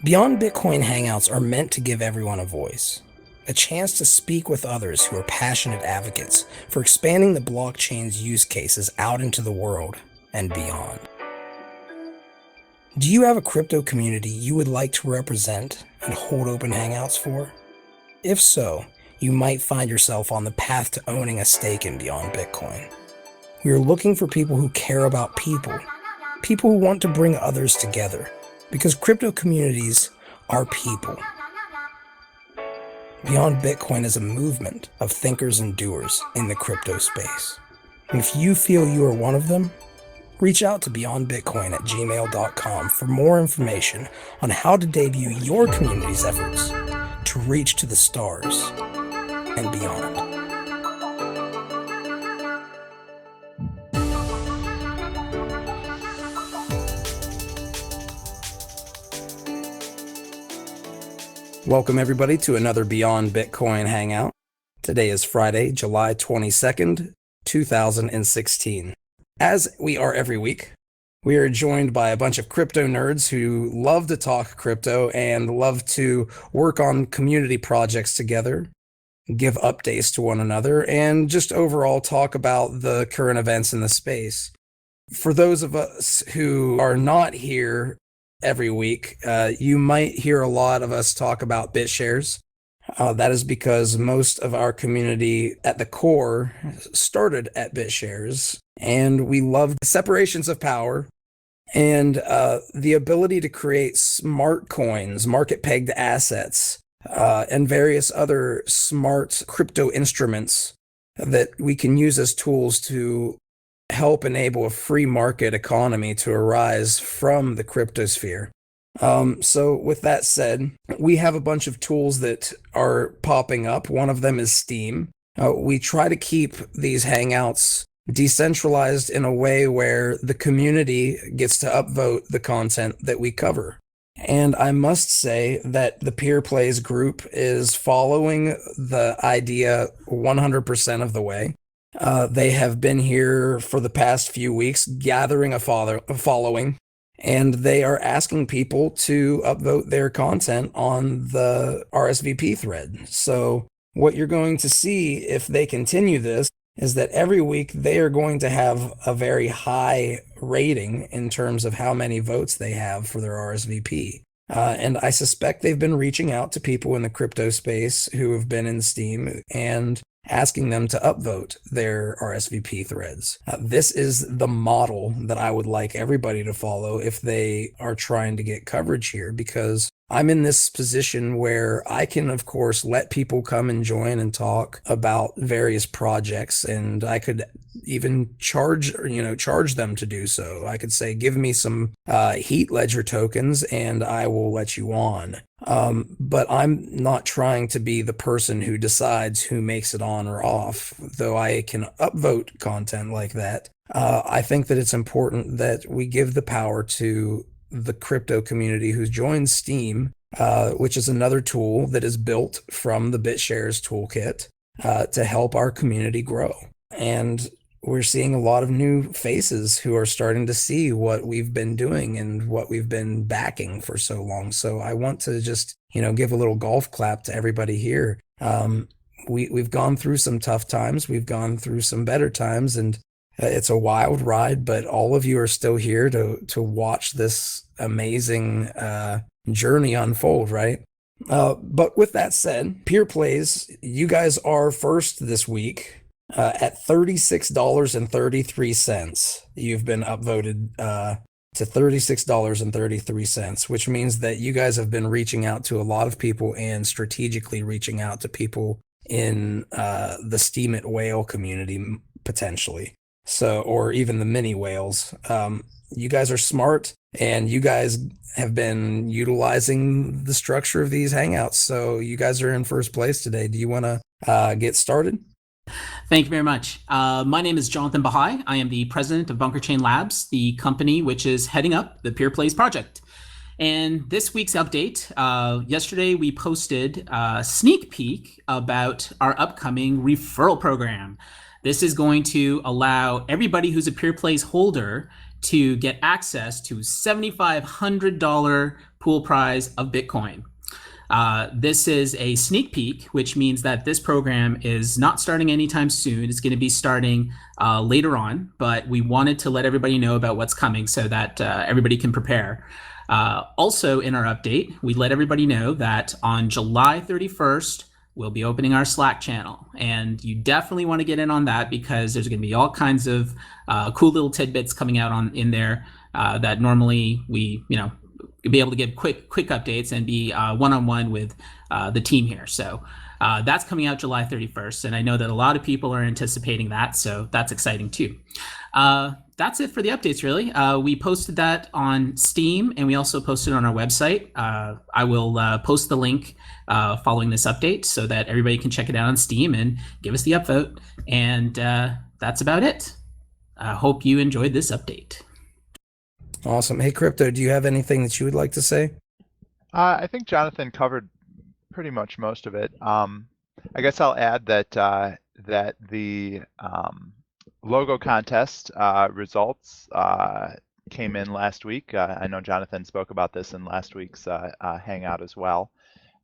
Beyond Bitcoin Hangouts are meant to give everyone a voice, a chance to speak with others who are passionate advocates for expanding the blockchain's use cases out into the world and beyond. Do you have a crypto community you would like to represent and hold open hangouts for? If so, you might find yourself on the path to owning a stake in Beyond Bitcoin. We are looking for people who care about people who want to bring others together, because crypto communities are people. Beyond Bitcoin is a movement of thinkers and doers in the crypto space. And if you feel you are one of them, reach out to beyondbitcoin@gmail.com for more information on how to debut your community's efforts to reach to the stars and beyond. Welcome everybody to another Beyond Bitcoin Hangout. Today is Friday, July 22nd, 2016. As we are every week, we are joined by a bunch of crypto nerds who love to talk crypto and love to work on community projects together, give updates to one another, and just overall talk about the current events in the space. For those of us who are not here every week, you might hear a lot of us talk about BitShares. That is because most of our community at the core started at BitShares, and we love the separations of power and the ability to create smart coins, market-pegged assets, and various other smart crypto instruments that we can use as tools to help enable a free market economy to arise from the cryptosphere. So with that said, we have a bunch of tools that are popping up. One of them is Steem. We try to keep these hangouts decentralized in a way where the community gets to upvote the content that we cover. And I must say that the PeerPlays group is following the idea 100% of the way. They have been here for the past few weeks, gathering a following, and they are asking people to upvote their content on the RSVP thread. So what you're going to see if they continue this is that every week they are going to have a very high rating in terms of how many votes they have for their RSVP. And I suspect they've been reaching out to people in the crypto space who have been in Steem and asking them to upvote their RSVP threads. This is the model that I would like everybody to follow if they are trying to get coverage here, because I'm in this position where I can, of course, let people come and join and talk about various projects, and I could even charge them to do so. I could say, give me some heat ledger tokens and I will let you on. But I'm not trying to be the person who decides who makes it on or off, though I can upvote content like that. I think that it's important that we give the power to the crypto community who's joined Steem, which is another tool that is built from the BitShares toolkit to help our community grow. And we're seeing a lot of new faces who are starting to see what we've been doing and what we've been backing for so long. So I want to just, give a little golf clap to everybody here. We've gone through some tough times. We've gone through some better times, and it's a wild ride, but all of you are still here to watch this amazing journey unfold, right? But with that said, PeerPlays, you guys are first this week at $36.33. You've been upvoted to $36.33, which means that you guys have been reaching out to a lot of people and strategically reaching out to people in the Steem It Whale community, potentially. So, or even the mini whales. You guys are smart, and you guys have been utilizing the structure of these hangouts. So you guys are in first place today. Do you want to get started? Thank you very much. My name is Jonathan Bahai. I am the president of Bunker Chain Labs, the company which is heading up the PeerPlays project. And this week's update, yesterday we posted a sneak peek about our upcoming referral program. This is going to allow everybody who's a PeerPlays holder to get access to $7,500 pool prize of Bitcoin. This is a sneak peek, which means that this program is not starting anytime soon. It's going to be starting later on, but we wanted to let everybody know about what's coming so that everybody can prepare. Also, in our update, we let everybody know that on July 31st, we'll be opening our Slack channel. And you definitely want to get in on that because there's going to be all kinds of cool little tidbits coming out in there that normally we, be able to give quick updates and be one-on-one with the team here. So that's coming out July 31st. And I know that a lot of people are anticipating that. So that's exciting too. That's it for the updates, really. We posted that on Steem and we also posted on our website. I will post the link following this update so that everybody can check it out on Steem and give us the upvote. And that's about it. I hope you enjoyed this update. Awesome. Hey, Crypto, do you have anything that you would like to say? I think Jonathan covered pretty much most of it. I guess I'll add that that the logo contest results came in last week. I know Jonathan spoke about this in last week's hangout as well.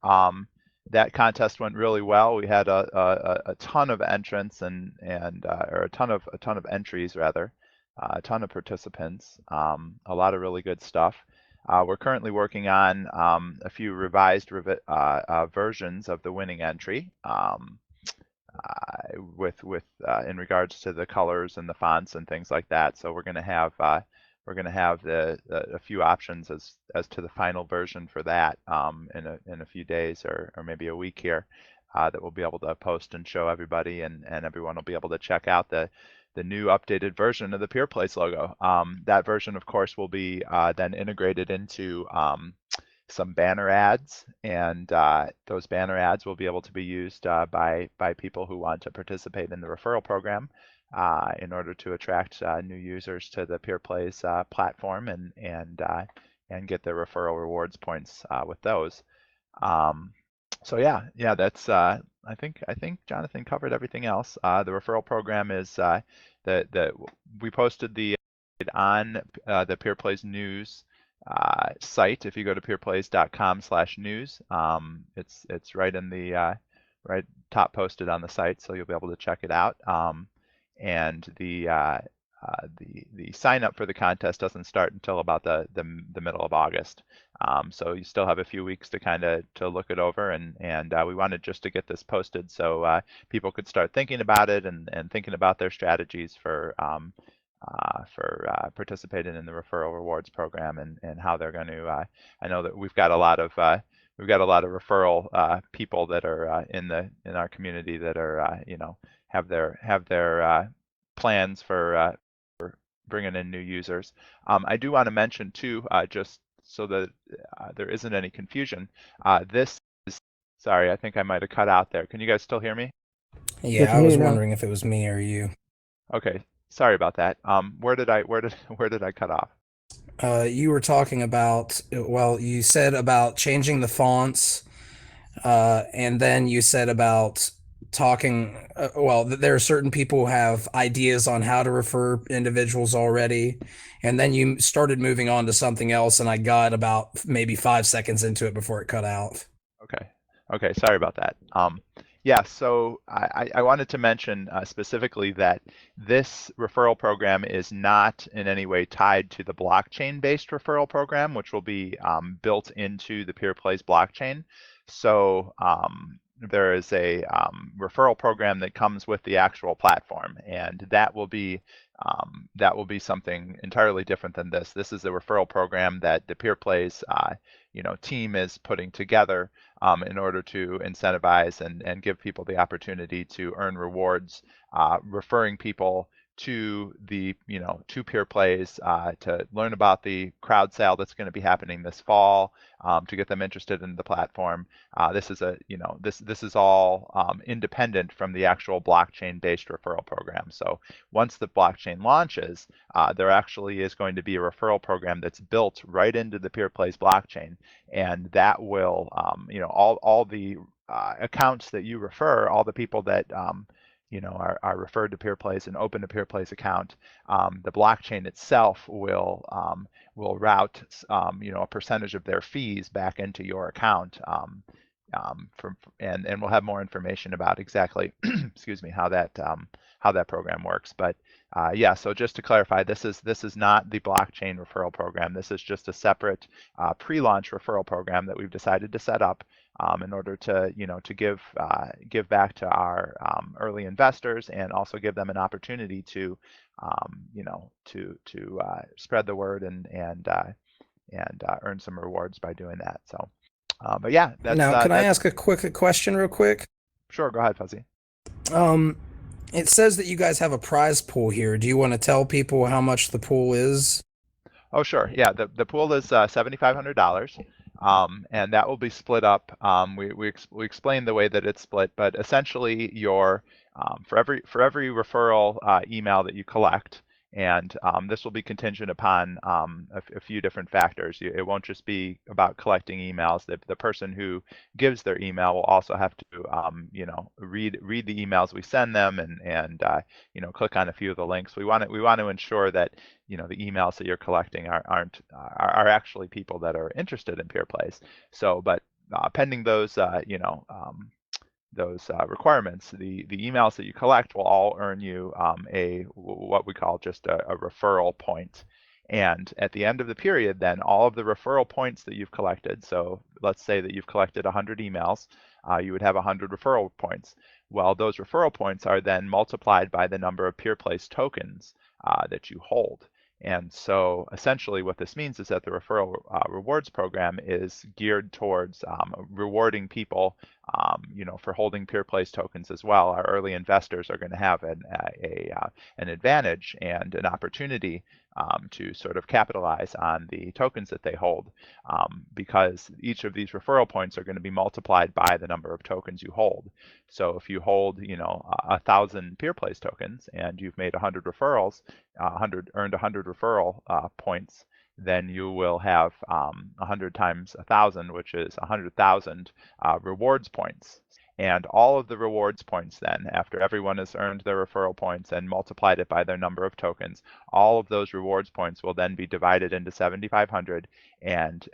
That contest went really well. We had a ton of entrants or a ton of entries rather. A ton of participants, a lot of really good stuff. We're currently working on a few revised versions of the winning entry in regards to the colors and the fonts and things like that. So we're going to have a few options as to the final version for that in a few days or maybe a week here that we'll be able to post and show everybody, and everyone will be able to check out the new updated version of the PeerPlays logo. That version, of course, will be then integrated into some banner ads, and those banner ads will be able to be used by people who want to participate in the referral program in order to attract new users to the PeerPlays platform and get their referral rewards points with those. So yeah, that's I think Jonathan covered everything else. The referral program is that we posted the on the PeerPlays news site. If you go to peerplays.com/news, it's right in the right top posted on the site, so you'll be able to check it out. And the sign up for the contest doesn't start until about the middle of August. So you still have a few weeks to look it over, and we wanted just to get this posted so people could start thinking about it and thinking about their strategies for participating in the referral rewards program and how they're going to. I know that we've got a lot of referral people that are in our community that are have their plans for bringing in new users. I do want to mention too, just so that there isn't any confusion, this is, sorry, I think I might have cut out there. Can you guys still hear me? Yeah, I was wondering if it was me or you. Okay, sorry about that. Where did I cut off? You were talking about, well, you said about changing the fonts, and then you said about talking, there are certain people who have ideas on how to refer individuals already, and then you started moving on to something else, and I got about maybe 5 seconds into it before it cut out. Okay, sorry about that. Yeah, so I wanted to mention specifically that this referral program is not in any way tied to the blockchain-based referral program, which will be built into the PeerPlays blockchain. So there is a referral program that comes with the actual platform, and that will be something entirely different than this. This is a referral program that the PeerPlays team is putting together in order to incentivize and give people the opportunity to earn rewards, referring people to the to PeerPlays to learn about the crowd sale that's going to be happening this fall, to get them interested in the platform. This is this is all independent from the actual blockchain-based referral program. So once the blockchain launches, there actually is going to be a referral program that's built right into the PeerPlays blockchain, and that will all the accounts that you refer, all the people that are referred to PeerPlays and open a PeerPlays account, the blockchain itself will route a percentage of their fees back into your account. And we'll have more information about exactly excuse me, how that program works. But yeah, so just to clarify, this is not the blockchain referral program. This is just a separate pre-launch referral program that we've decided to set up in order to to give back to our early investors, and also give them an opportunity to spread the word and earn some rewards by doing that. So, but yeah, Now, can I that's ask a quick question real quick? sure. Go ahead, Fuzzy. Um, it says that you guys have a prize pool here. Do you want to tell people how much the pool is? Oh, sure. Yeah, the pool is $7,500, and that will be split up. We explained the way that it's split, but essentially, for every referral email that you collect, and this will be contingent upon a few different factors. It won't just be about collecting emails. The person who gives their email will also have to read the emails we send them, and click on a few of the links. We want to ensure that the emails that you're collecting are actually people that are interested in PeerPlays. So, but pending those requirements, the emails that you collect will all earn you what we call just a referral point. And at the end of the period, then all of the referral points that you've collected, so let's say that you've collected 100 emails, you would have 100 referral points. Well, those referral points are then multiplied by the number of PeerPlays tokens that you hold. And so essentially what this means is that the referral rewards program is geared towards rewarding people for holding PeerPlays tokens as well. Our early investors are going to have an advantage and an opportunity to sort of capitalize on the tokens that they hold, because each of these referral points are going to be multiplied by the number of tokens you hold. So if you hold 1,000 PeerPlays tokens and you've made 100 referrals, earned 100 referral points, then you will have 100 times 1,000, which is 100,000 rewards points. And all of the rewards points then, after everyone has earned their referral points and multiplied it by their number of tokens, all of those rewards points will then be divided into 7,500 and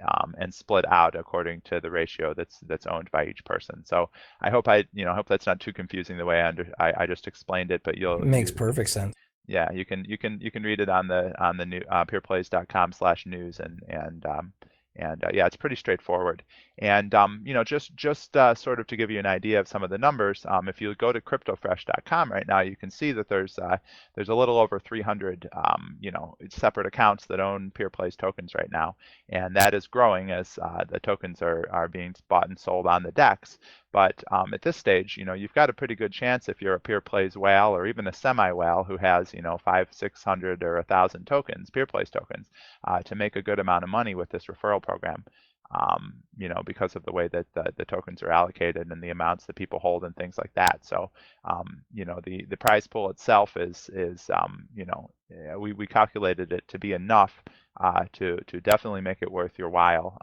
split out according to the ratio that's owned by each person. So I hope hope that's not too confusing the way I just explained it, but Makes perfect sense. yeah, you can read it on the new peerplays.com/news, and yeah, it's pretty straightforward. And just sort of to give you an idea of some of the numbers, if you go to cryptofresh.com right now, you can see that there's a little over 300 separate accounts that own PeerPlays tokens right now, and that is growing as the tokens are being bought and sold on the DEX. But at this stage, you've got a pretty good chance if you're a PeerPlays whale or even a semi-whale who has 500, 600, or 1,000 tokens, PeerPlays tokens, to make a good amount of money with this referral program. Because of the way that the tokens are allocated and the amounts that people hold and things like that. So, the prize pool itself is we calculated it to be enough to definitely make it worth your while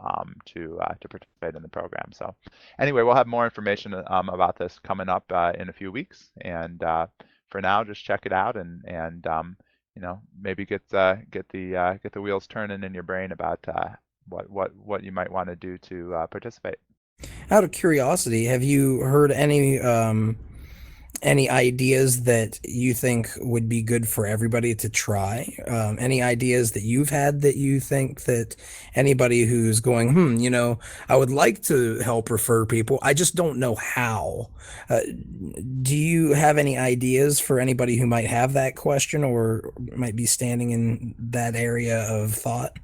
to participate in the program. So, anyway, we'll have more information about this coming up in a few weeks. And for now, just check it out and maybe get the wheels turning in your brain about what you might want to do to participate. Out of curiosity, have you heard any ideas that you think would be good for everybody to try? Any ideas that you've had that you think that anybody who's going, I would like to help refer people, I just don't know how. Do you have any ideas for anybody who might have that question or might be standing in that area of thought?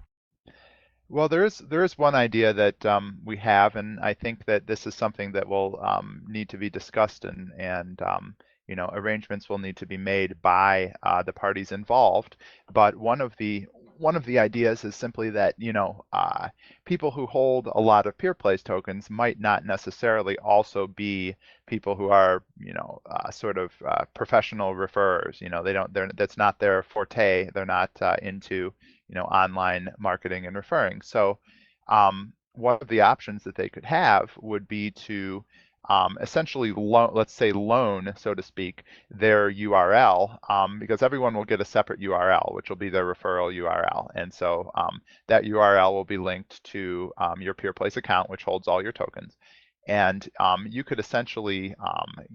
Well, there is one idea that we have, and I think that this is something that will need to be discussed, and arrangements will need to be made by the parties involved. But one of the ideas is simply that people who hold a lot of PeerPlays tokens might not necessarily also be people who are sort of professional referrers. That's not their forte. They're not into online marketing and referring. So one of the options that they could have would be to essentially, let's say loan, so to speak, their URL, because everyone will get a separate URL, which will be their referral URL. And so that URL will be linked to your PeerPlays account, which holds all your tokens. And you could essentially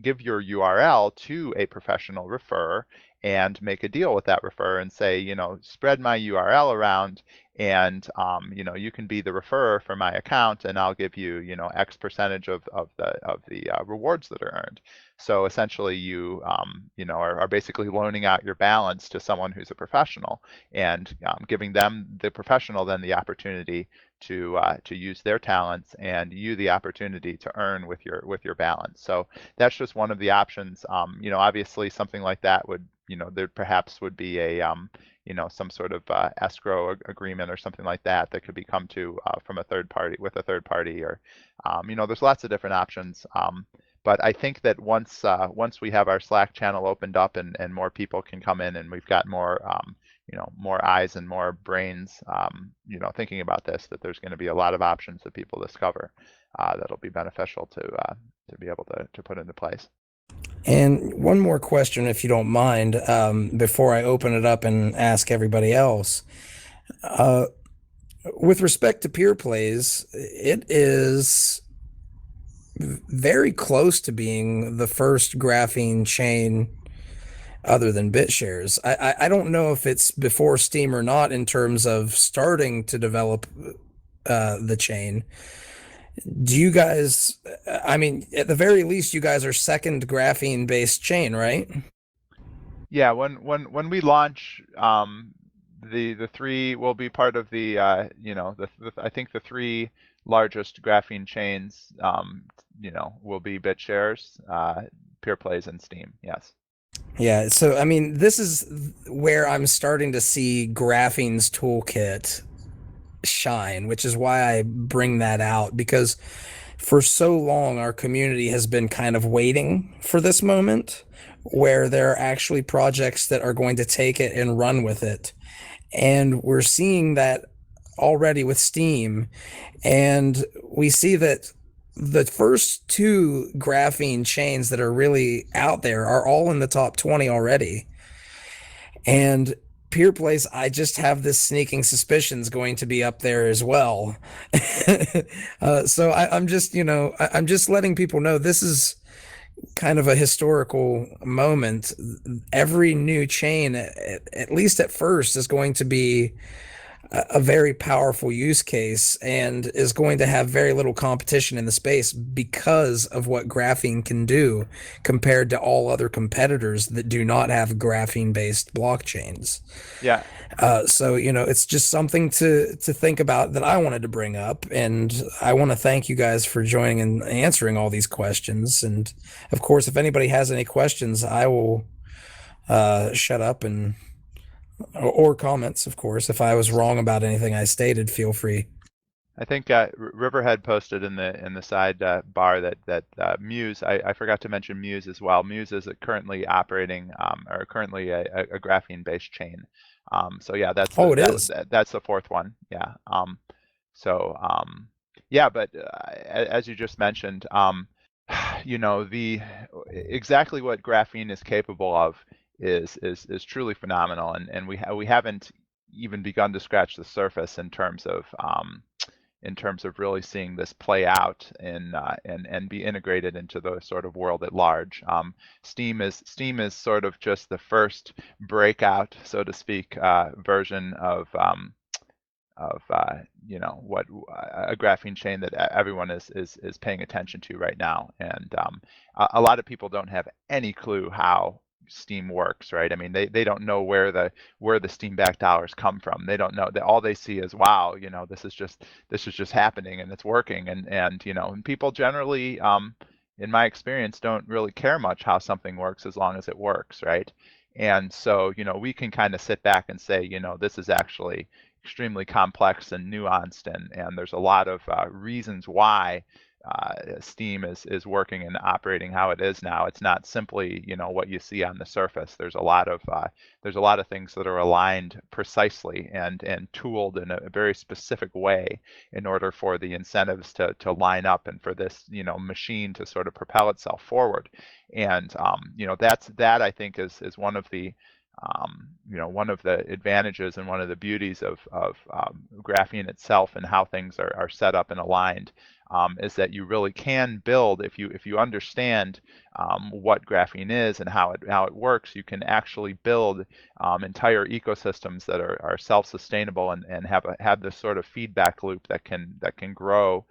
give your URL to a professional referrer and make a deal with that referrer and say, spread my URL around, and you can be the referrer for my account, and I'll give you, X percentage of the rewards that are earned. So essentially, you are basically loaning out your balance to someone who's a professional, and giving them, the professional, then the opportunity to use their talents, and you the opportunity to earn with your balance. So that's just one of the options. Obviously something like that would, there perhaps would be a some sort of escrow agreement or something like that that could be come to from a third party, with a third party, or there's lots of different options. But I think that once we have our Slack channel opened up, and more people can come in, and we've got more more eyes and more brains thinking about this, that there's going to be a lot of options that people discover that'll be beneficial to be able to put into place. And one more question, if you don't mind, before I open it up and ask everybody else. With respect to PeerPlays, it is very close to being the first graphene chain other than BitShares. I don't know if it's before Steem or not in terms of starting to develop the chain. Do you guys, I mean, at the very least, you guys are second graphene based chain, right? Yeah, when we launch, the three will be part of the I think the three largest graphene chains will be BitShares, PeerPlays, and Steem. Yes. Yeah, so I mean, this is where I'm starting to see graphene's toolkit shine, which is why I bring that out, because for so long our community has been kind of waiting for this moment where there are actually projects that are going to take it and run with it. And we're seeing that already with Steem, and we see that the first two graphene chains that are really out there are all in the top 20 already. And PeerPlays, I just have this sneaking suspicion is going to be up there as well. So I'm just, I'm just letting people know this is kind of a historical moment. Every new chain, at least at first, is going to be a very powerful use case and is going to have very little competition in the space because of what graphene can do compared to all other competitors that do not have graphene-based blockchains. Yeah. So, it's just something to think about that I wanted to bring up. And I want to thank you guys for joining and answering all these questions. And of course, if anybody has any questions, I will shut up or comments, of course. If I was wrong about anything I stated, feel free. I think Riverhead posted in the side bar that Muse. I forgot to mention Muse as well. Muse is currently operating or currently a graphene-based chain. So yeah, that's that's the fourth one. Yeah. Yeah, but as you just mentioned, the exactly what graphene is capable of is truly phenomenal, and we haven't even begun to scratch the surface in terms of really seeing this play out and be integrated into the sort of world at large. Steem is sort of just the first breakout, so to speak, version of what a graphene chain that everyone is paying attention to right now. And a lot of people don't have any clue how Steem works, right? I mean, they don't know where the Steem backed dollars come from. They don't know. All they see is, wow, this is just happening and it's working. And people generally, in my experience, don't really care much how something works as long as it works, right? And so, we can kind of sit back and say, this is actually extremely complex and nuanced, and there's a lot of reasons why Steem is working and operating how it is now. It's not simply, what you see on the surface. There's a lot of things that are aligned precisely and tooled in a very specific way in order for the incentives to line up and for this, machine to sort of propel itself forward. And that I think is one of the one of the advantages and one of the beauties of graphene itself and how things are set up and aligned, is that you really can build, if you understand what graphene is and how it works, you can actually build entire ecosystems that are self-sustainable and have this sort of feedback loop that can grow,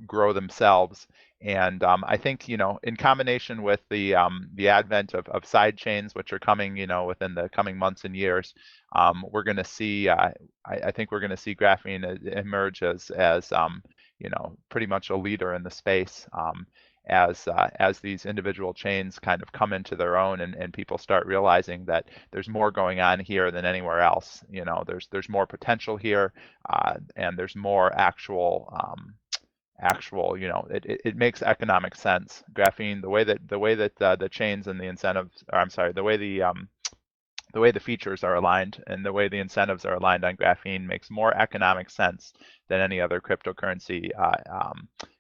grow themselves. And I think, in combination with the advent of side chains, which are coming, within the coming months and years, we're going to see, I think we're going to see graphene emerge as pretty much a leader in the space, as these individual chains kind of come into their own and people start realizing that there's more going on here than anywhere else. There's more potential here, and there's more actual, it makes economic sense. Graphene, the way that the chains and the incentives, or I'm sorry, the way the features are aligned and the way the incentives are aligned on graphene makes more economic sense than any other cryptocurrency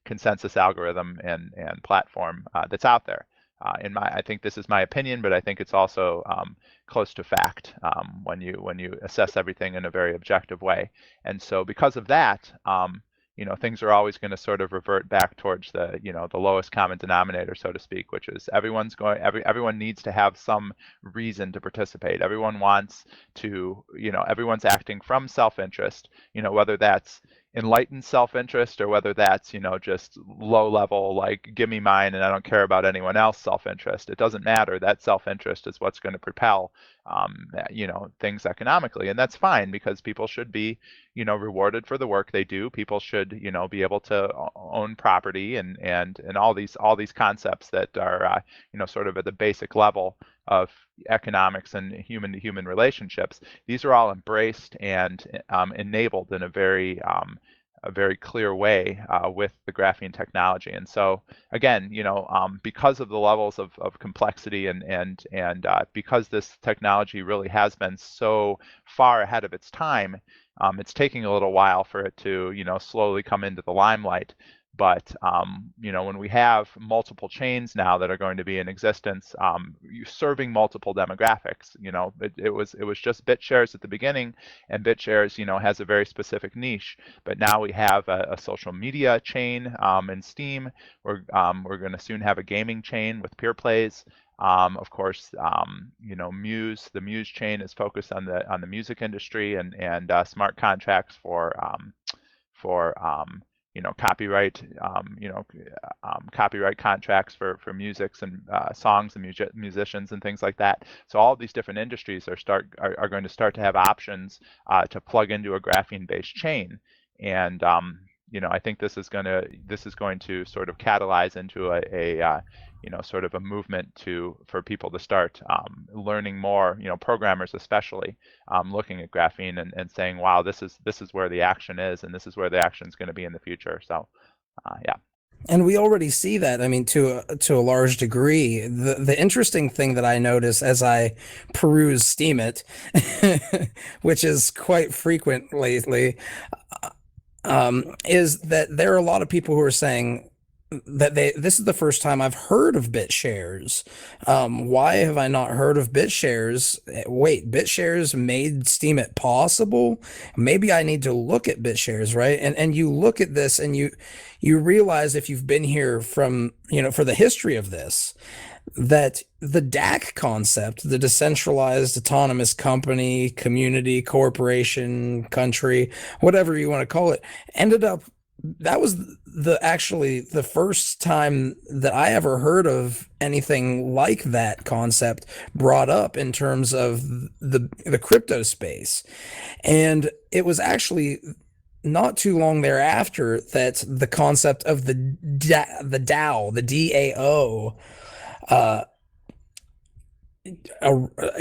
consensus algorithm and platform that's out there. I think this is my opinion, but I think it's also close to fact when you assess everything in a very objective way. And so because of that, things are always going to sort of revert back towards the lowest common denominator, so to speak, which is everyone needs to have some reason to participate. Everyone wants to, everyone's acting from self-interest, whether that's enlightened self-interest or whether that's, just low level, like give me mine and I don't care about anyone else self-interest. It doesn't matter. That self-interest is what's going to propel, things economically. And that's fine, because people should be, rewarded for the work they do. People should, be able to own property and all these concepts that are, sort of at the basic level of economics and human to human relationships. These are all embraced and enabled in a very clear way with the graphene technology. And so again, because of the levels of complexity and because this technology really has been so far ahead of its time, it's taking a little while for it to, slowly come into the limelight. But when we have multiple chains now that are going to be in existence, serving multiple demographics, it was just BitShares at the beginning, and BitShares, has a very specific niche. But now we have a social media chain in Steem. We're going to soon have a gaming chain with PeerPlays. Of course, Muse, the Muse chain is focused on the music industry and smart contracts for copyright, copyright contracts for musics and songs and musicians and things like that. So all of these different industries are going to start to have options to plug into a graphene-based chain. And I think this is going to sort of catalyze into a sort of a movement for people to start learning more, programmers especially, looking at graphene and saying, wow, this is where the action is, and this is where the action is going to be in the future. So, yeah. And we already see that. I mean, to a large degree. The interesting thing that I notice as I peruse Steemit, which is quite frequent lately, is that there are a lot of people who are saying that this is the first time I've heard of BitShares. Why have I not heard of BitShares? Wait, BitShares made Steemit possible? Maybe I need to look at BitShares, right? And you look at this and you realize, if you've been here from, for the history of this, that the DAC concept, the decentralized autonomous company, community, corporation, country, whatever you want to call it, ended up, that was actually the first time that I ever heard of anything like that concept brought up in terms of the crypto space. And it was actually not too long thereafter that the concept of the DAO, the DAO,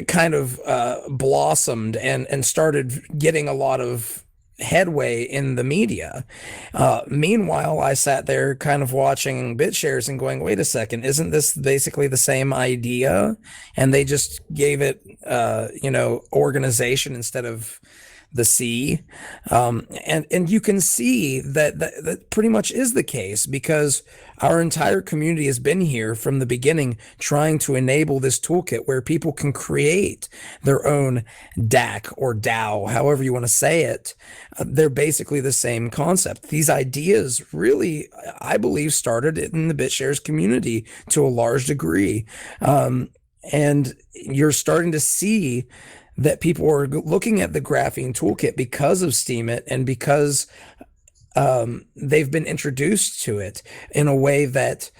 kind of blossomed and started getting a lot of headway in the media. Meanwhile, I sat there kind of watching BitShares and going, wait a second, isn't this basically the same idea? And they just gave it, organization instead of the C. And you can see that pretty much is the case, because our entire community has been here from the beginning trying to enable this toolkit where people can create their own DAC or DAO, however you want to say it. They're basically the same concept. These ideas really, I believe, started in the BitShares community to a large degree. And you're starting to see that people are looking at the graphene toolkit because of Steemit, and because they've been introduced to it in a way that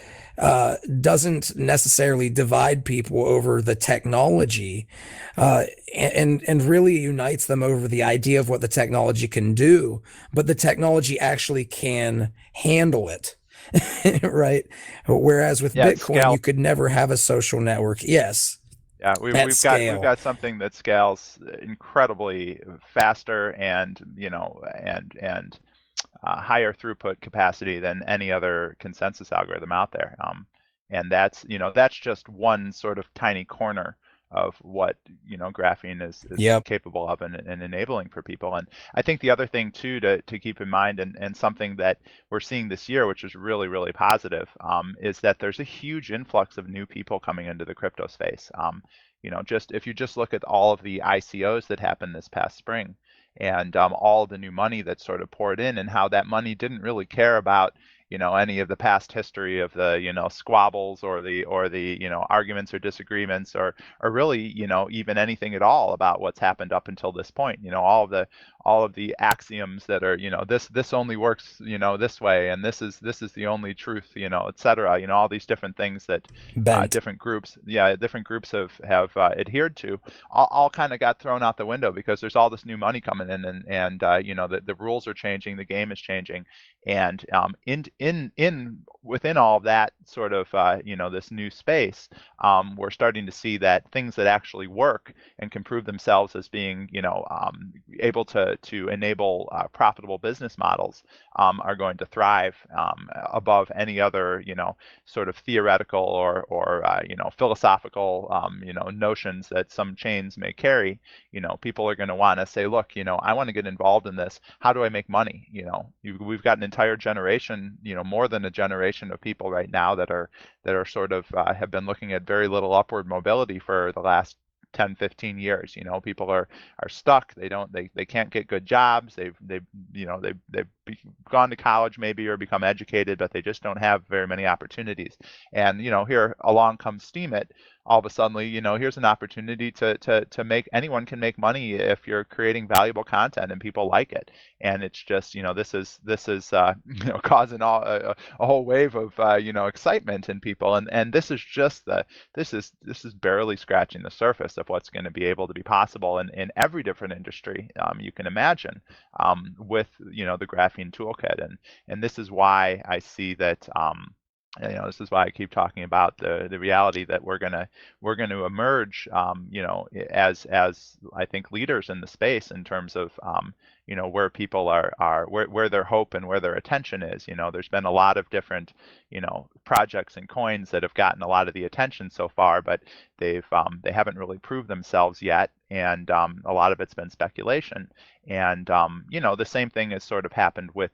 doesn't necessarily divide people over the technology, and really unites them over the idea of what the technology can do, but the technology actually can handle it. Right? Whereas with Yeah, Bitcoin, scale. you could never have a social network. Yes, Yeah, at we've scale. got something that scales incredibly faster and higher throughput capacity than any other consensus algorithm out there. And that's just one sort of tiny corner of what graphene is Yep. capable of and enabling for people. And I think the other thing too to keep in mind, and something that we're seeing this year, which is really really positive, is that there's a huge influx of new people coming into the crypto space. Just if you just look at all of the ICOs that happened this past spring, and all the new money that sort of poured in, and how that money didn't really care about any of the past history of the squabbles or the arguments or disagreements, or really even anything at all about what's happened up until this point. All of the axioms that are this only works this way, and this is the only truth, etc. All these different things that Bent. different groups have adhered to, all kind of got thrown out the window, because there's all this new money coming in, and the rules are changing, the game is changing, and in within all of that sort of this new space, we're starting to see that things that actually work and can prove themselves as being able to enable profitable business models are going to thrive above any other sort of theoretical or philosophical notions that some chains may carry. People are going to want to say, look, I want to get involved in this. How do I make money? We've got an entire generation, more than a generation of people right now that are sort of have been looking at very little upward mobility for the last 10, 15 years. People are stuck. They can't get good jobs. They've gone to college maybe, or become educated, but they just don't have very many opportunities. And here along comes Steemit. All of a sudden, here's an opportunity to make, anyone can make money if you're creating valuable content and people like it. And it's just this is causing a whole wave of excitement in people. And this is just this is barely scratching the surface of what's going to be able to be possible in every different industry you can imagine, with the graphene toolkit. And this is why I see that this is why I keep talking about the reality that we're gonna emerge, as I think leaders in the space, in terms of where people are where their hope and where their attention is. There's been a lot of different projects and coins that have gotten a lot of the attention so far, but they haven't really proved themselves yet, and a lot of it's been speculation. And the same thing has sort of happened with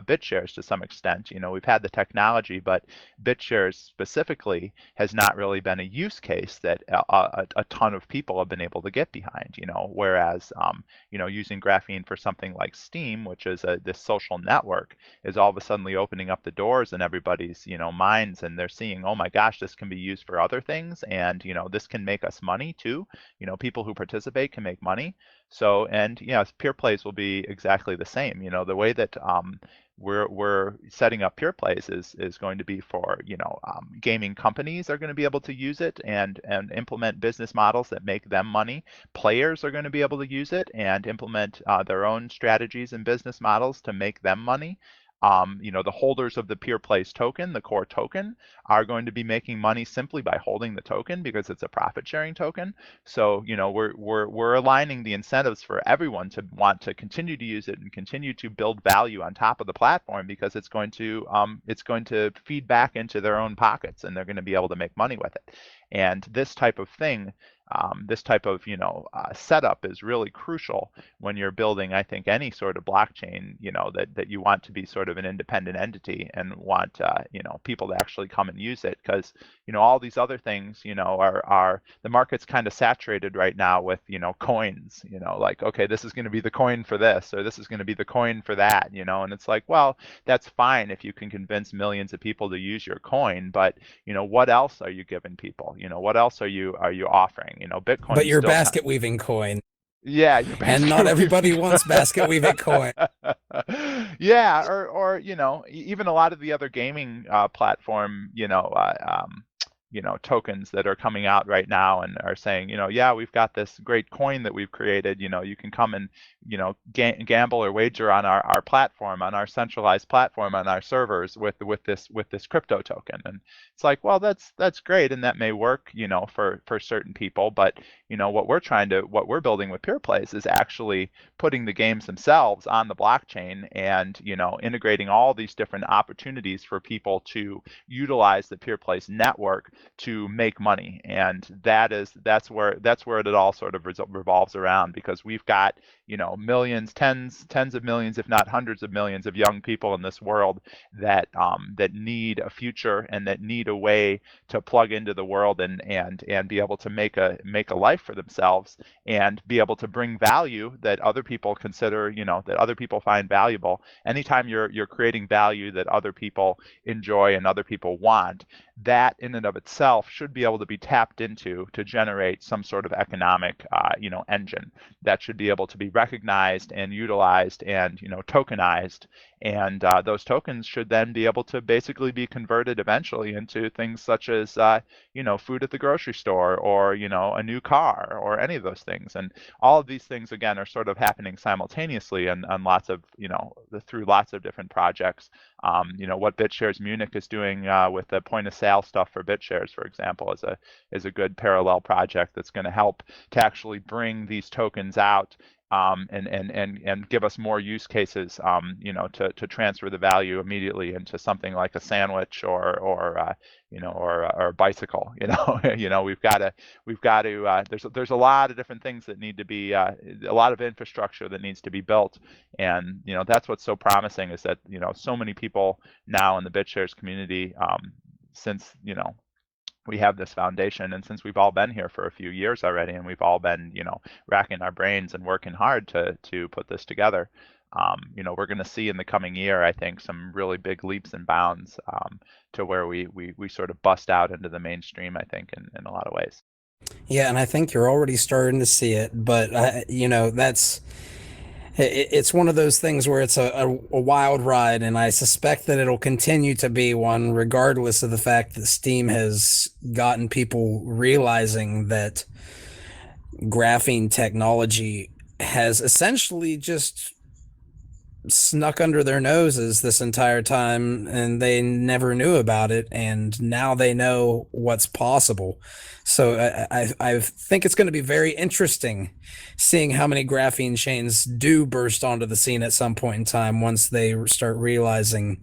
BitShares to some extent. We've had the technology, but BitShares specifically has not really been a use case that a ton of people have been able to get behind. Whereas using graphene for something like Steem, which is this social network, is all of a sudden opening up the doors in everybody's minds, and they're seeing, oh my gosh, this can be used for other things, and this can make us money too. People who participate can make money. So, and PeerPlays will be exactly the same. The way that we're setting up PeerPlays is going to be for gaming companies are going to be able to use it and implement business models that make them money. Players are going to be able to use it and implement their own strategies and business models to make them money. The holders of the PeerPlays token, the core token, are going to be making money simply by holding the token because it's a profit-sharing token. So, we're aligning the incentives for everyone to want to continue to use it and continue to build value on top of the platform, because it's going to feed back into their own pockets, and they're going to be able to make money with it. And this type of thing, this type of setup is really crucial when you're building, I think, any sort of blockchain, that you want to be sort of an independent entity and want people to actually come and use it, because all these other things are the market's kind of saturated right now with coins, like, okay, this is going to be the coin for this, or this is going to be the coin for that, and it's like, well, that's fine if you can convince millions of people to use your coin, but what else are you giving people? What else are you offering? Bitcoin. But your basket weaving coin. Yeah, your basket. And not everybody wants basket weaving coin. Yeah, or even a lot of the other gaming platform, tokens that are coming out right now and are saying, yeah, we've got this great coin that we've created. You can come and gamble or wager on our platform, on our centralized platform, on our servers with this crypto token. And it's like, well, that's great, and that may work, for certain people. But what we're building with PeerPlays is actually putting the games themselves on the blockchain and integrating all these different opportunities for people to utilize the PeerPlays network to make money. And that's where it all sort of revolves around, because we've got millions, tens of millions, if not hundreds of millions of young people in this world that need a future and that need a way to plug into the world and be able to make a life for themselves and be able to bring value that other people consider, that other people find valuable. Anytime you're creating value that other people enjoy and other people want, that in and of itself should be able to be tapped into to generate some sort of economic engine that should be able to be recognized and utilized and tokenized, and those tokens should then be able to basically be converted eventually into things such as food at the grocery store, or a new car, or any of those things. And all of these things, again, are sort of happening simultaneously and on lots of through lots of different projects. What BitShares Munich is doing with the point of sale stuff for BitShares, for example, is a good parallel project that's going to help to actually bring these tokens out and give us more use cases, to transfer the value immediately into something like a sandwich or a bicycle. We've got to. There's a lot of different things that need to be, a lot of infrastructure that needs to be built, and that's what's so promising, is that so many people now in the BitShares community, since we have this foundation, and since we've all been here for a few years already, and we've all been racking our brains and working hard to put this together, we're going to see in the coming year, I think, some really big leaps and bounds to where we sort of bust out into the mainstream, I think, in a lot of ways. Yeah, and I think you're already starting to see it, but it's one of those things where it's a wild ride, and I suspect that it'll continue to be one, regardless of the fact that Steem has gotten people realizing that graphene technology has essentially just snuck under their noses this entire time, and they never knew about it, and now they know what's possible. So I think it's going to be very interesting seeing how many graphene chains do burst onto the scene at some point in time, once they start realizing,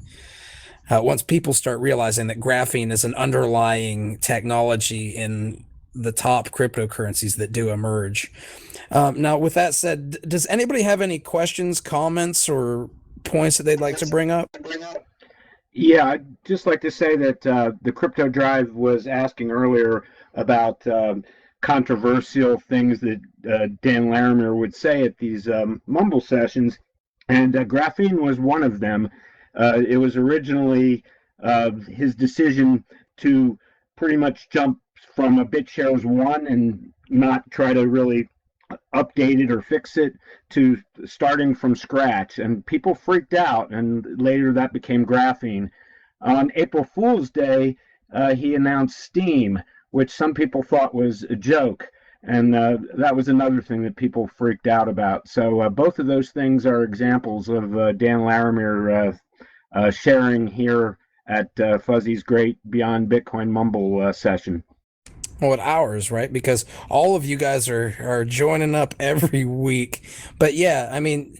once people start realizing that graphene is an underlying technology in the top cryptocurrencies that do emerge. Now, with that said, does anybody have any questions, comments, or points that they'd like to bring up? Yeah, I'd just like to say that the Crypto Drive was asking earlier about controversial things that Dan Larimer would say at these mumble sessions, and graphene was one of them. It was originally his decision to pretty much jump from a BitShares 1 and not try to really update it or fix it, to starting from scratch, and people freaked out, and later that became graphene. On April Fool's Day, he announced Steem, which some people thought was a joke, and that was another thing that people freaked out about. So both of those things are examples of Dan Larimer sharing here at Fuzzy's great Beyond Bitcoin Mumble session. Well, at ours, right? Because all of you guys are joining up every week. But yeah, I mean,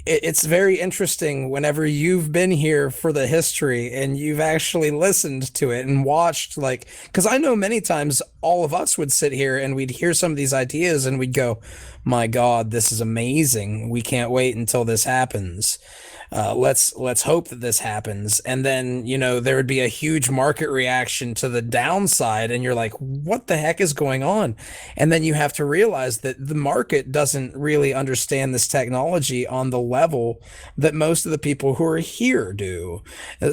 it's very interesting whenever you've been here for the history and you've actually listened to it and watched, like, because I know many times all of us would sit here and we'd hear some of these ideas and we'd go, my God, this is amazing. We can't wait until this happens. Let's hope that this happens. And then, there would be a huge market reaction to the downside, and you're like, what the heck is going on? And then you have to realize that the market doesn't really understand this technology on the level that most of the people who are here do.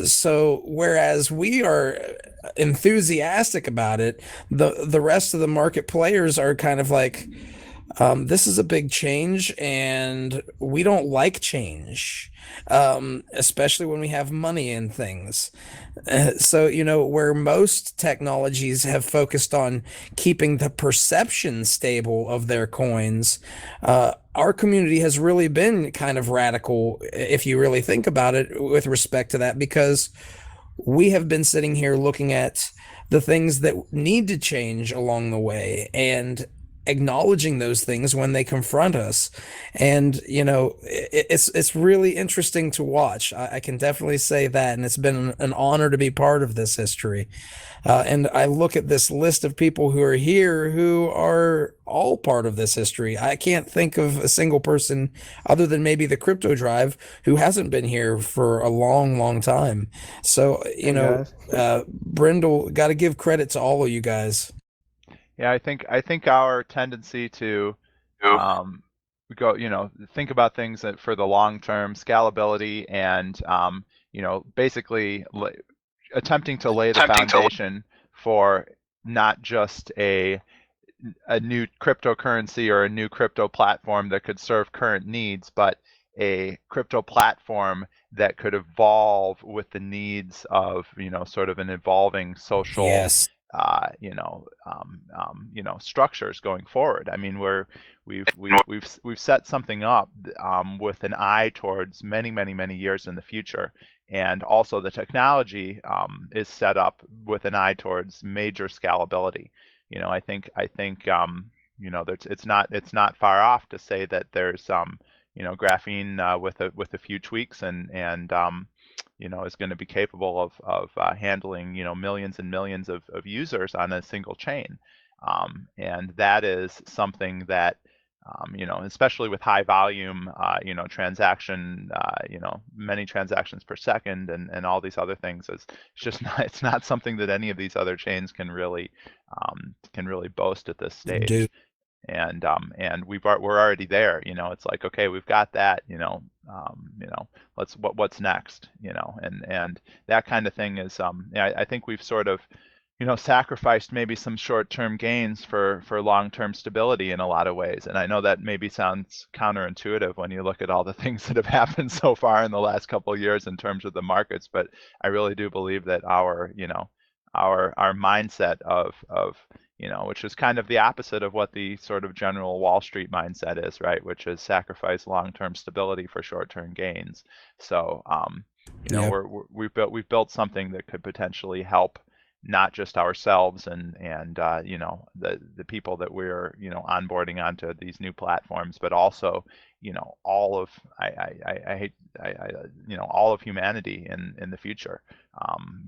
So whereas we are enthusiastic about it, the rest of the market players are kind of like, this is a big change, and we don't like change, especially when we have money in things. So, where most technologies have focused on keeping the perception stable of their coins, our community has really been kind of radical, if you really think about it, with respect to that, because we have been sitting here looking at the things that need to change along the way and acknowledging those things when they confront us. And it's really interesting to watch. I can definitely say that, and it's been an honor to be part of this history. And I look at this list of people who are here who are all part of this history. I can't think of a single person other than maybe the Crypto Drive who hasn't been here for a long, long time. So, Brindle, got to give credit to all of you guys. Yeah, I think our tendency to think about things for the long term scalability and basically attempting to lay the foundation for not just a new cryptocurrency or a new crypto platform that could serve current needs, but a crypto platform that could evolve with the needs of sort of an evolving social Yes. structures going forward. I mean, we've set something up with an eye towards many, many, many years in the future, and also the technology is set up with an eye towards major scalability. I think it's not far off to say that there's graphene with a few tweaks and is going to be capable of handling millions and millions of users on a single chain, and that is something that especially with high volume transaction many transactions per second and all these other things, it's just not, it's not something that any of these other chains can really boast at this stage. Dude. And we're already there. It's like, okay, we've got that. What's next? And that kind of thing is. I think we've sort of sacrificed maybe some short-term gains for long-term stability in a lot of ways. And I know that maybe sounds counterintuitive when you look at all the things that have happened so far in the last couple of years in terms of the markets, but I really do believe that our mindset of which is kind of the opposite of what the sort of general Wall Street mindset is, right? Which is sacrifice long-term stability for short-term gains. So, Yep. we've built something that could potentially help not just ourselves and the people that we're onboarding onto these new platforms, but also all of all of humanity in the future,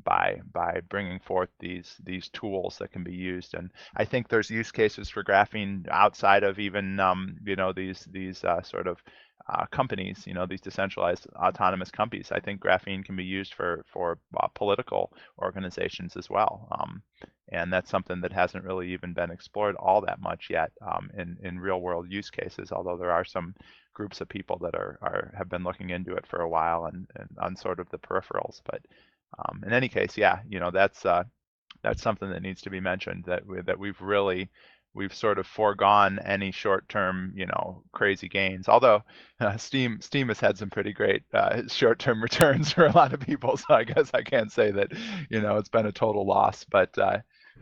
by bringing forth these tools that can be used. And I think there's use cases for graphene outside of even these sort of companies, these decentralized autonomous companies. I think graphene can be used for political organizations as well, and that's something that hasn't really even been explored all that much yet in real world use cases. Although there are some groups of people that have been looking into it for a while and on sort of the peripherals. But in any case, yeah, that's something that needs to be mentioned, that we've sort of foregone any short-term, crazy gains. Although Steem has had some pretty great short-term returns for a lot of people, so I guess I can't say that, it's been a total loss. But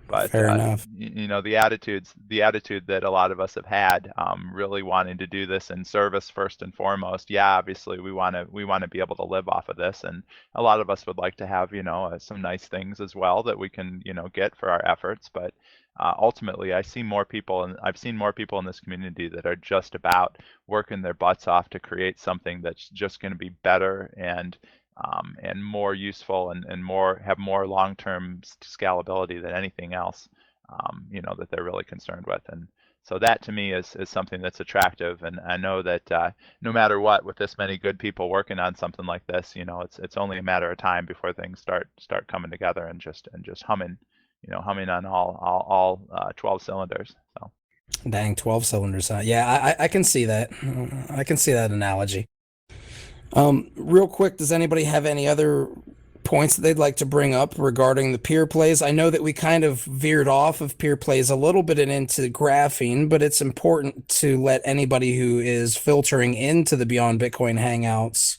But Fair enough. the attitude that a lot of us have had, really wanting to do this in service first and foremost. Yeah, obviously we want to be able to live off of this, and a lot of us would like to have some nice things as well that we can get for our efforts. But ultimately, I've seen more people in this community that are just about working their butts off to create something that's just going to be better and more useful and have more long-term scalability than anything else, that they're really concerned with. And so that to me is something that's attractive. And I know that no matter what, with this many good people working on something like this, it's only a matter of time before things start coming together and just humming, humming on all 12 cylinders. So. Dang, 12 cylinders, huh? Yeah, I can see that. I can see that analogy. Real quick, does anybody have any other points that they'd like to bring up regarding the PeerPlays? I know that we kind of veered off of PeerPlays a little bit and into graphing, but it's important to let anybody who is filtering into the Beyond Bitcoin Hangouts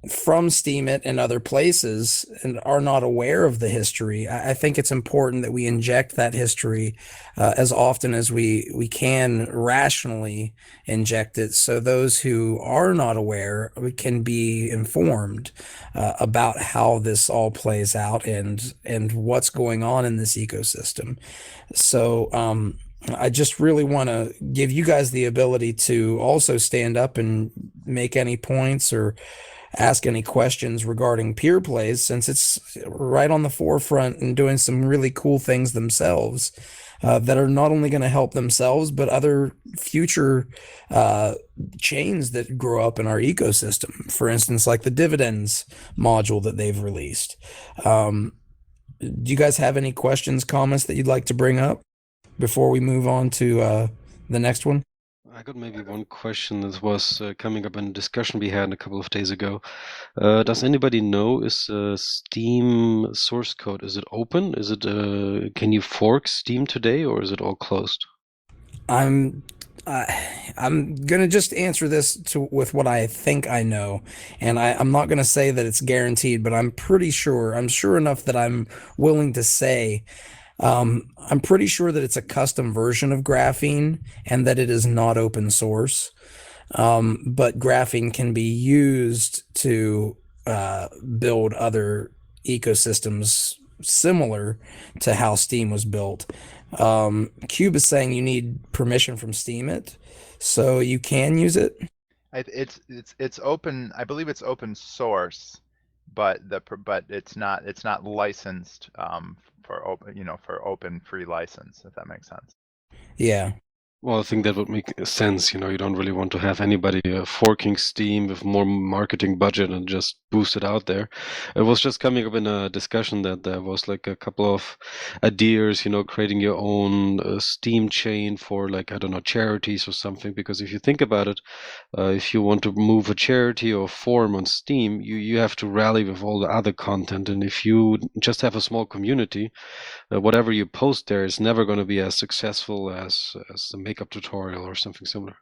from Steemit and other places and are not aware of the history. I think it's important that we inject that history as often as we can rationally inject it, so those who are not aware can be informed about how this all plays out and what's going on in this ecosystem. So I just really want to give you guys the ability to also stand up and make any points or ask any questions regarding PeerPlays, since it's right on the forefront and doing some really cool things themselves that are not only going to help themselves, but other future chains that grow up in our ecosystem. For instance, like the dividends module that they've released. Do you guys have any questions, comments that you'd like to bring up before we move on to the next one? I got maybe one question that was coming up in a discussion we had a couple of days ago. Does anybody know, is Steem source code, is it open? Is it can you fork Steem today, or is it all closed? I'm gonna just answer this with what I think I know, and I'm not gonna say that it's guaranteed, but I'm sure enough that I'm willing to say I'm pretty sure that it's a custom version of Graphene and that it is not open source. But Graphene can be used to build other ecosystems similar to how Steem was built. Cube is saying you need permission from Steemit, so you can use it. It's open. I believe it's open source, but it's not licensed for open free license, if that makes sense. Yeah. Well, I think that would make sense. You don't really want to have anybody forking Steem with more marketing budget and just boost it out there. It was just coming up in a discussion that there was like a couple of ideas, creating your own Steem chain for, like, I don't know, charities or something. Because if you think about it, if you want to move a charity or forum on Steem, you have to rally with all the other content. And if you just have a small community, whatever you post there is never going to be as successful as the makeup tutorial or something similar.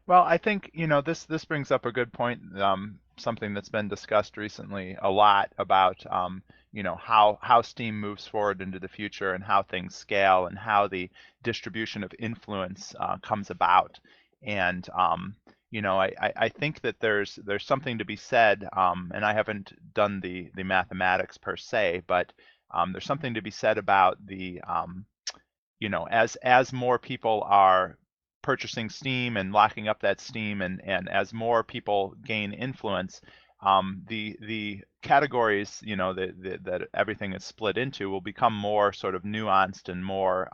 Well, I think this brings up a good point. Something that's been discussed recently a lot about how Steem moves forward into the future and how things scale and how the distribution of influence comes about. And I think that there's something to be said, and I haven't done the mathematics per se, but there's something to be said about the as more people are purchasing Steem and locking up that Steem, and as more people gain influence, the categories that everything is split into will become more sort of nuanced and more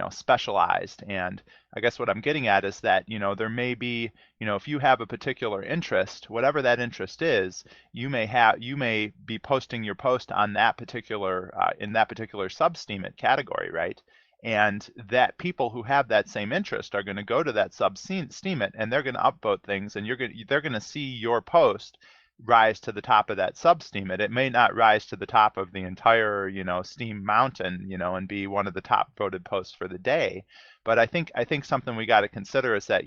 specialized. And I guess what I'm getting at is that there may be, if you have a particular interest, whatever that interest is, you may be posting your post on that particular in that particular sub-Steemit category, right? And that people who have that same interest are going to go to that sub-Steemit and they're going to upvote things, and they're going to see your post rise to the top of that sub-Steemit. It may not rise to the top of the entire Steem mountain, and be one of the top voted posts for the day, But I think something we got to consider is that,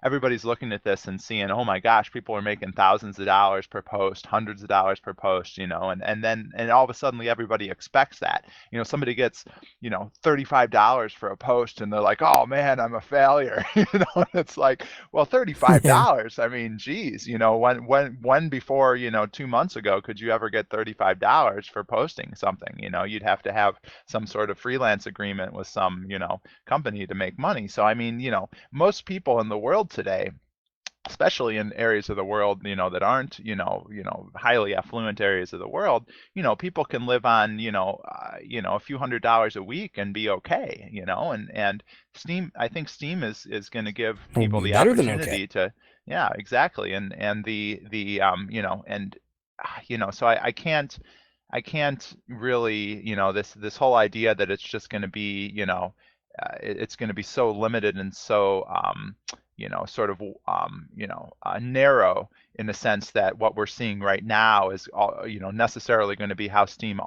everybody's looking at this and seeing, oh my gosh, people are making thousands of dollars per post, hundreds of dollars per post, and all of a sudden everybody expects that. Somebody gets, $35 for a post and they're like, oh man, I'm a failure. It's like, well, $35. I mean, geez, when before, 2 months ago, could you ever get $35 for posting something? You'd have to have some sort of freelance agreement with some, company to make money. So, I mean, most people in the world today, especially in areas of the world, that aren't, highly affluent areas of the world, people can live on, a few $100s a week and be okay, and Steem, I think Steem is going to give people the opportunity to, yeah, exactly. And so I can't really, this whole idea that it's just going to be, it's going to be so limited and so, sort of, narrow in the sense that what we're seeing right now is, necessarily going to be how Steem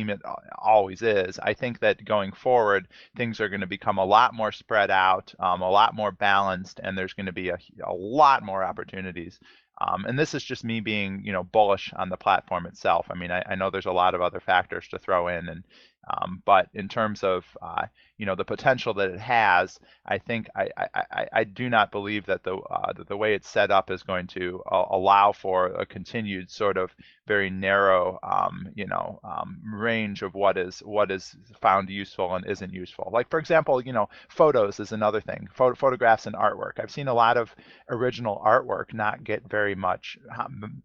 it always is. I think that going forward, things are going to become a lot more spread out, a lot more balanced, and there's going to be a lot more opportunities. And this is just me being, bullish on the platform itself. I mean, I know there's a lot of other factors to throw in, and but in terms of the potential that it has, I think I do not believe that the way it's set up is going to allow for a continued sort of very narrow range of what is found useful and isn't useful. Like, for example, photos is another thing. Photographs and artwork. I've seen a lot of original artwork not get very much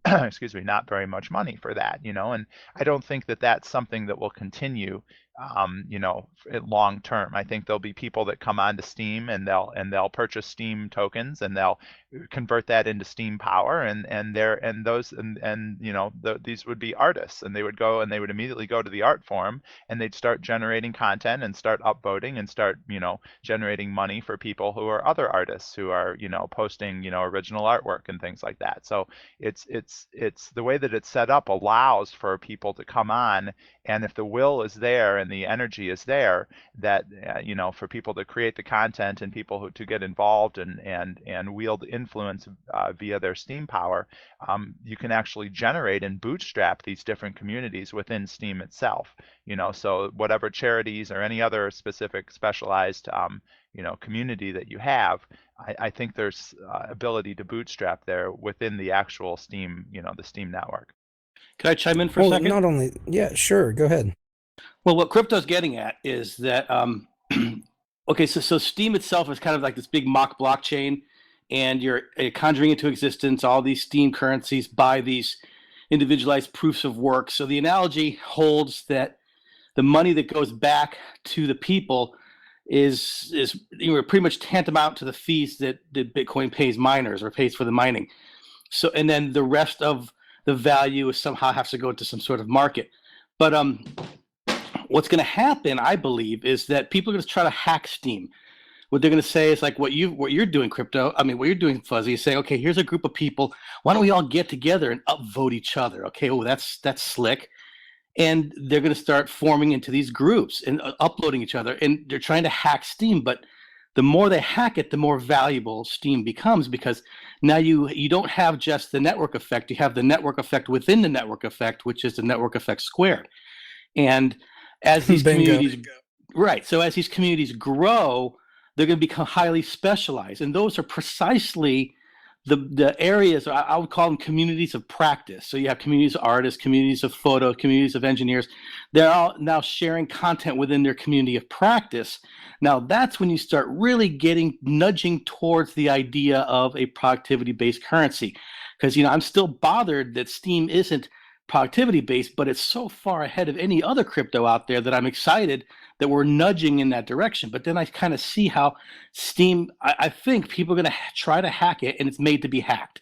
excuse me, not very much money for that, and I don't think that that's something that will continue long term. I think there'll be people that come onto Steem and they'll purchase Steem tokens and they'll convert that into Steem power, these would be artists, and they would immediately go to the art forum and they'd start generating content and start upvoting and start generating money for people who are other artists who are posting original artwork and things like that. So it's the way that it's set up allows for people to come on, and if the will is there and the energy is there, that for people to create the content and people to get involved and wield influence via their Steem power, you can actually generate and bootstrap these different communities within Steem itself. So whatever charities or any other specific specialized community that you have, I think there's ability to bootstrap there within the actual Steem, the Steem network. Can I chime in for a second? Not only, yeah, sure, go ahead. Well, what crypto's getting at is that, okay, so Steem itself is kind of like this big mock blockchain, and you're conjuring into existence all these Steem currencies by these individualized proofs of work. So the analogy holds that the money that goes back to the people is pretty much tantamount to the fees that Bitcoin pays miners or pays for the mining. So, and then the rest of the value somehow has to go into some sort of market. But what's going to happen, I believe, is that people are going to try to hack Steem. What they're going to say is like what you're doing, crypto. I mean, what you're doing, Fuzzy, is saying, okay, here's a group of people. Why don't we all get together and upvote each other? Okay, oh, that's slick. And they're going to start forming into these groups and uploading each other. And they're trying to hack Steem, but the more they hack it, the more valuable Steem becomes, because now you don't have just the network effect. You have the network effect within the network effect, which is the network effect squared. And as these communities, right? So as these communities grow, they're going to become highly specialized, and those are precisely the areas. I would call them communities of practice. So you have communities of artists, communities of photo, communities of engineers. They're all now sharing content within their community of practice. Now that's when you start really nudging towards the idea of a productivity-based currency, because I'm still bothered that Steem isn't productivity based, but it's so far ahead of any other crypto out there that I'm excited that we're nudging in that direction. But then I kind of see how Steem, I think people are going to try to hack it, and it's made to be hacked.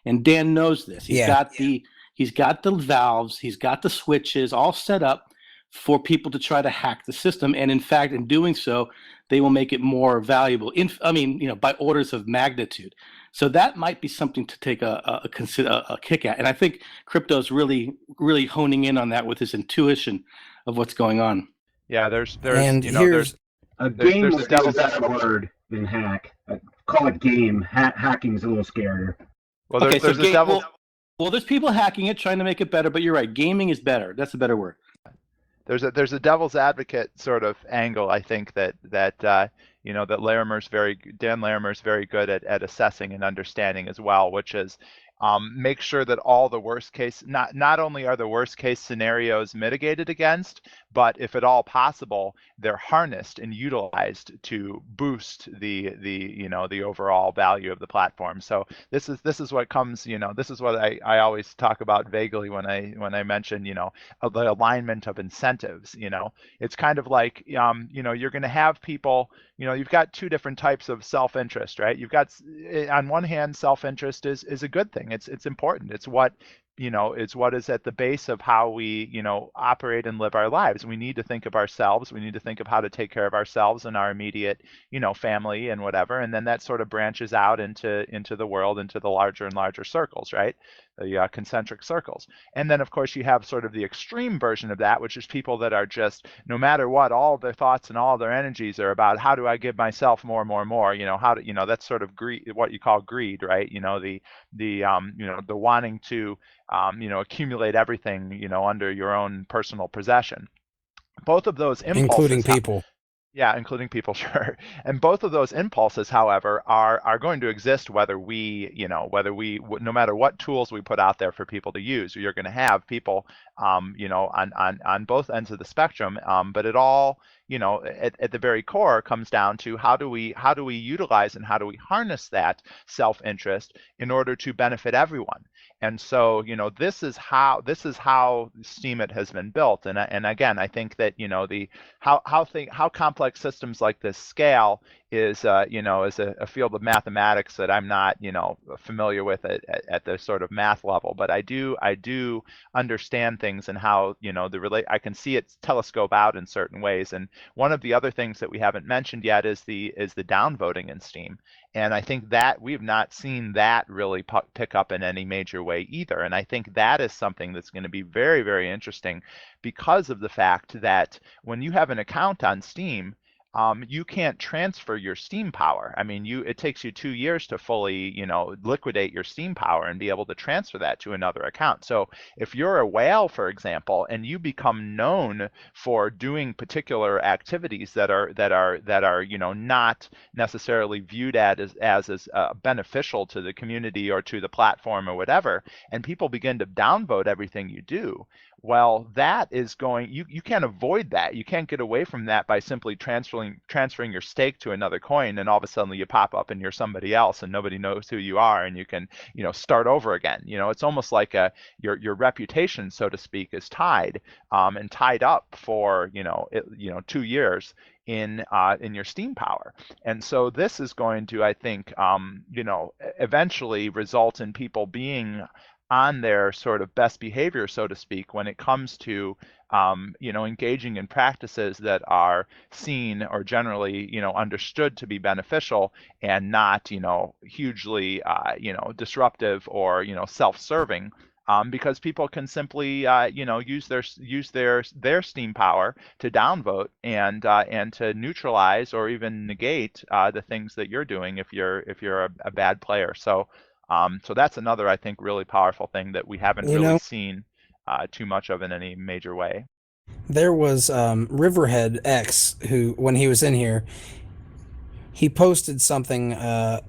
And Dan knows this. He's got the valves, he's got the switches all set up for people to try to hack the system. And in fact, in doing so, they will make it more valuable. By orders of magnitude. So that might be something to take a kick at. And I think crypto's really, really honing in on that with his intuition of what's going on. Yeah, there's A There's game there's a would be a devil's better word than hack. Call it game. Hacking's a little scarier. well Okay, there's so a devil's well, there's people hacking it, trying to make it better, but you're right. Gaming is better. That's a better word. there's a devil's advocate sort of angle, I think, that you know, that Dan Larimer's very good at assessing and understanding as well, which is make sure that all the worst case, not only are the worst case scenarios mitigated against, but if at all possible, they're harnessed and utilized to boost the you know, the overall value of the platform. So this is what comes, you know, this is what I always talk about vaguely when I mention, you know, the alignment of incentives. You know, it's kind of like you know, you're going to have people, you know, you've got two different types of self-interest, right? You've got, on one hand, self-interest is a good thing. It's important. It's what, you know, it's what is at the base of how we, you know, operate and live our lives. We need to think of ourselves. We need to think of how to take care of ourselves and our immediate, you know, family and whatever. And then that sort of branches out into the world, into the larger and larger circles, right? The concentric circles. And then, of course, you have sort of the extreme version of that, which is people that are just, no matter what, all of their thoughts and all of their energies are about, how do I give myself more, more, more? You know, how to, you know, that's sort of greed, what you call greed, right? You know, the you know, the wanting to you know, accumulate everything, you know, under your own personal possession. Both of those impulses, including people. yeah, including people, sure. And both of those impulses, however, are going to exist whether we, you know, no matter what tools we put out there for people to use. You're going to have people, you know, on both ends of the spectrum. But it all, you know, at the very core comes down to how do we utilize and how do we harness that self-interest in order to benefit everyone. And so, you know, this is how Steemit has been built. And again, I think that, you know, how complex systems like this scale is, you know, is a field of mathematics that I'm not, you know, familiar with at the sort of math level. But I do understand things and how, you know, I can see it telescope out in certain ways. And one of the other things that we haven't mentioned yet is the downvoting in Steem. And I think that we have not seen that really pick up in any major way either. And I think that is something that's going to be very, very interesting because of the fact that when you have an account on Steem, you can't transfer your Steem power. I mean, it takes you 2 years to fully, you know, liquidate your Steem power and be able to transfer that to another account. So if you're a whale, for example, and you become known for doing particular activities that are, you know, not necessarily viewed as beneficial to the community or to the platform or whatever, and people begin to downvote everything you do, well, that is going, you can't avoid that. You can't get away from that by simply transferring your stake to another coin, and all of a sudden you pop up and you're somebody else and nobody knows who you are, and you can, you know, start over again. You know, it's almost like your reputation, so to speak, is tied and tied up for, you know, 2 years in your Steem power. And so this is going to, I think, you know, eventually result in people being on their sort of best behavior, so to speak, when it comes to you know, engaging in practices that are seen or generally, you know, understood to be beneficial and not, you know, hugely you know, disruptive or, you know, self-serving. Because people can simply, you know, use their Steem power to downvote and to neutralize or even negate the things that you're doing if you're a bad player. So so that's another, I think, really powerful thing that we haven't really seen too much of in any major way. There was Riverhead X, who, when he was in here, he posted something, a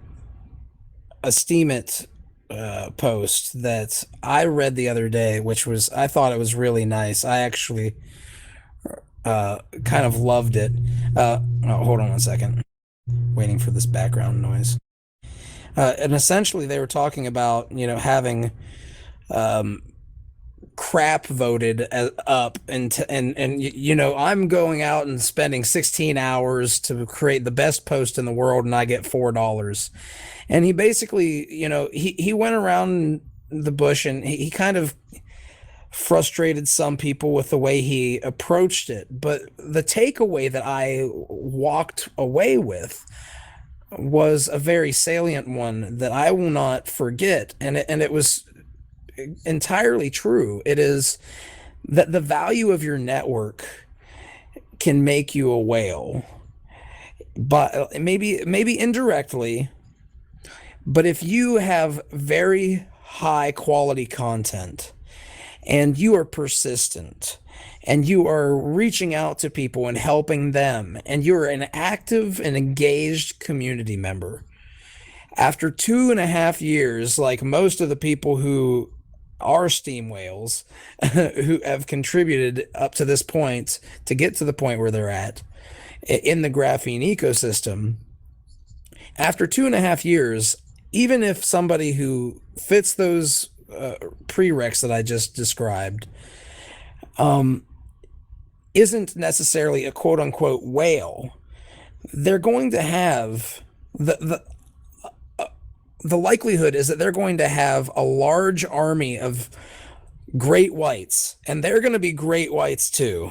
Steemit post that I read the other day, which was, I thought it was really nice. I actually kind of loved it. Hold on one second. Waiting for this background noise. And essentially they were talking about, you know, having crap voted up, and you know, I'm going out and spending 16 hours to create the best post in the world and I get $4. And he basically, you know, he went around the bush and he kind of frustrated some people with the way he approached it. But the takeaway that I walked away with was a very salient one that I will not forget, and it was entirely true. It is that the value of your network can make you a whale, but maybe indirectly. But if you have very high quality content and you are persistent and you are reaching out to people and helping them and you're an active and engaged community member, after 2.5 years, like most of the people who are Steem whales who have contributed up to this point to get to the point where they're at in the graphene ecosystem, after 2.5 years, even if somebody who fits those prereqs that I just described isn't necessarily a quote unquote whale, they're going to have the likelihood is that they're going to have a large army of great whites, and they're going to be great whites too.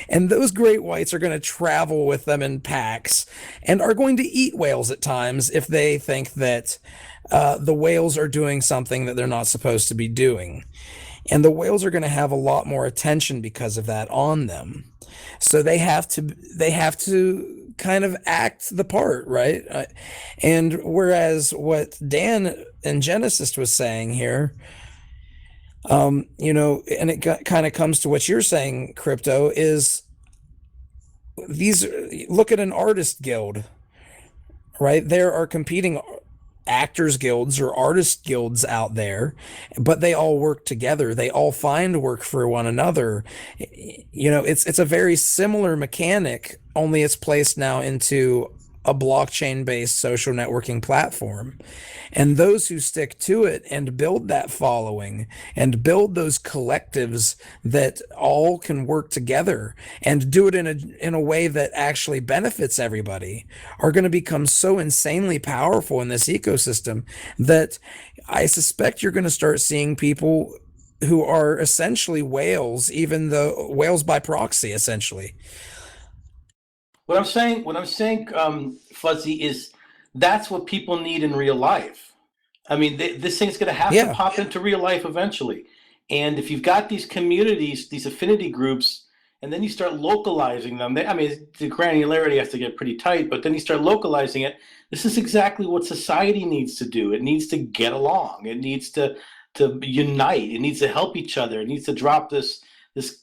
And those great whites are going to travel with them in packs and are going to eat whales at times if they think that the whales are doing something that they're not supposed to be doing. And the whales are going to have a lot more attention because of that on them. So they have to kind of act the part, right? And whereas what Dan and Genesis was saying here, and it kind of comes to what you're saying, Crypto, is look at an artist guild, right? There are competing actors guilds or artist guilds out there, but they all work together. They all find work for one another. It's a very similar mechanic, only it's placed now into a blockchain-based social networking platform. And those who stick to it and build that following and build those collectives that all can work together and do it in a way that actually benefits everybody are going to become so insanely powerful in this ecosystem that I suspect you're going to start seeing people who are essentially whales, even though whales by proxy, essentially. What I'm saying, Fuzzy, is that's what people need in real life. I mean, this thing's going to have to pop into real life eventually. And if you've got these communities, these affinity groups, and then you start localizing them, the granularity has to get pretty tight, but then you start localizing it. This is exactly what society needs to do. It needs to get along. It needs to unite. It needs to help each other. It needs to drop this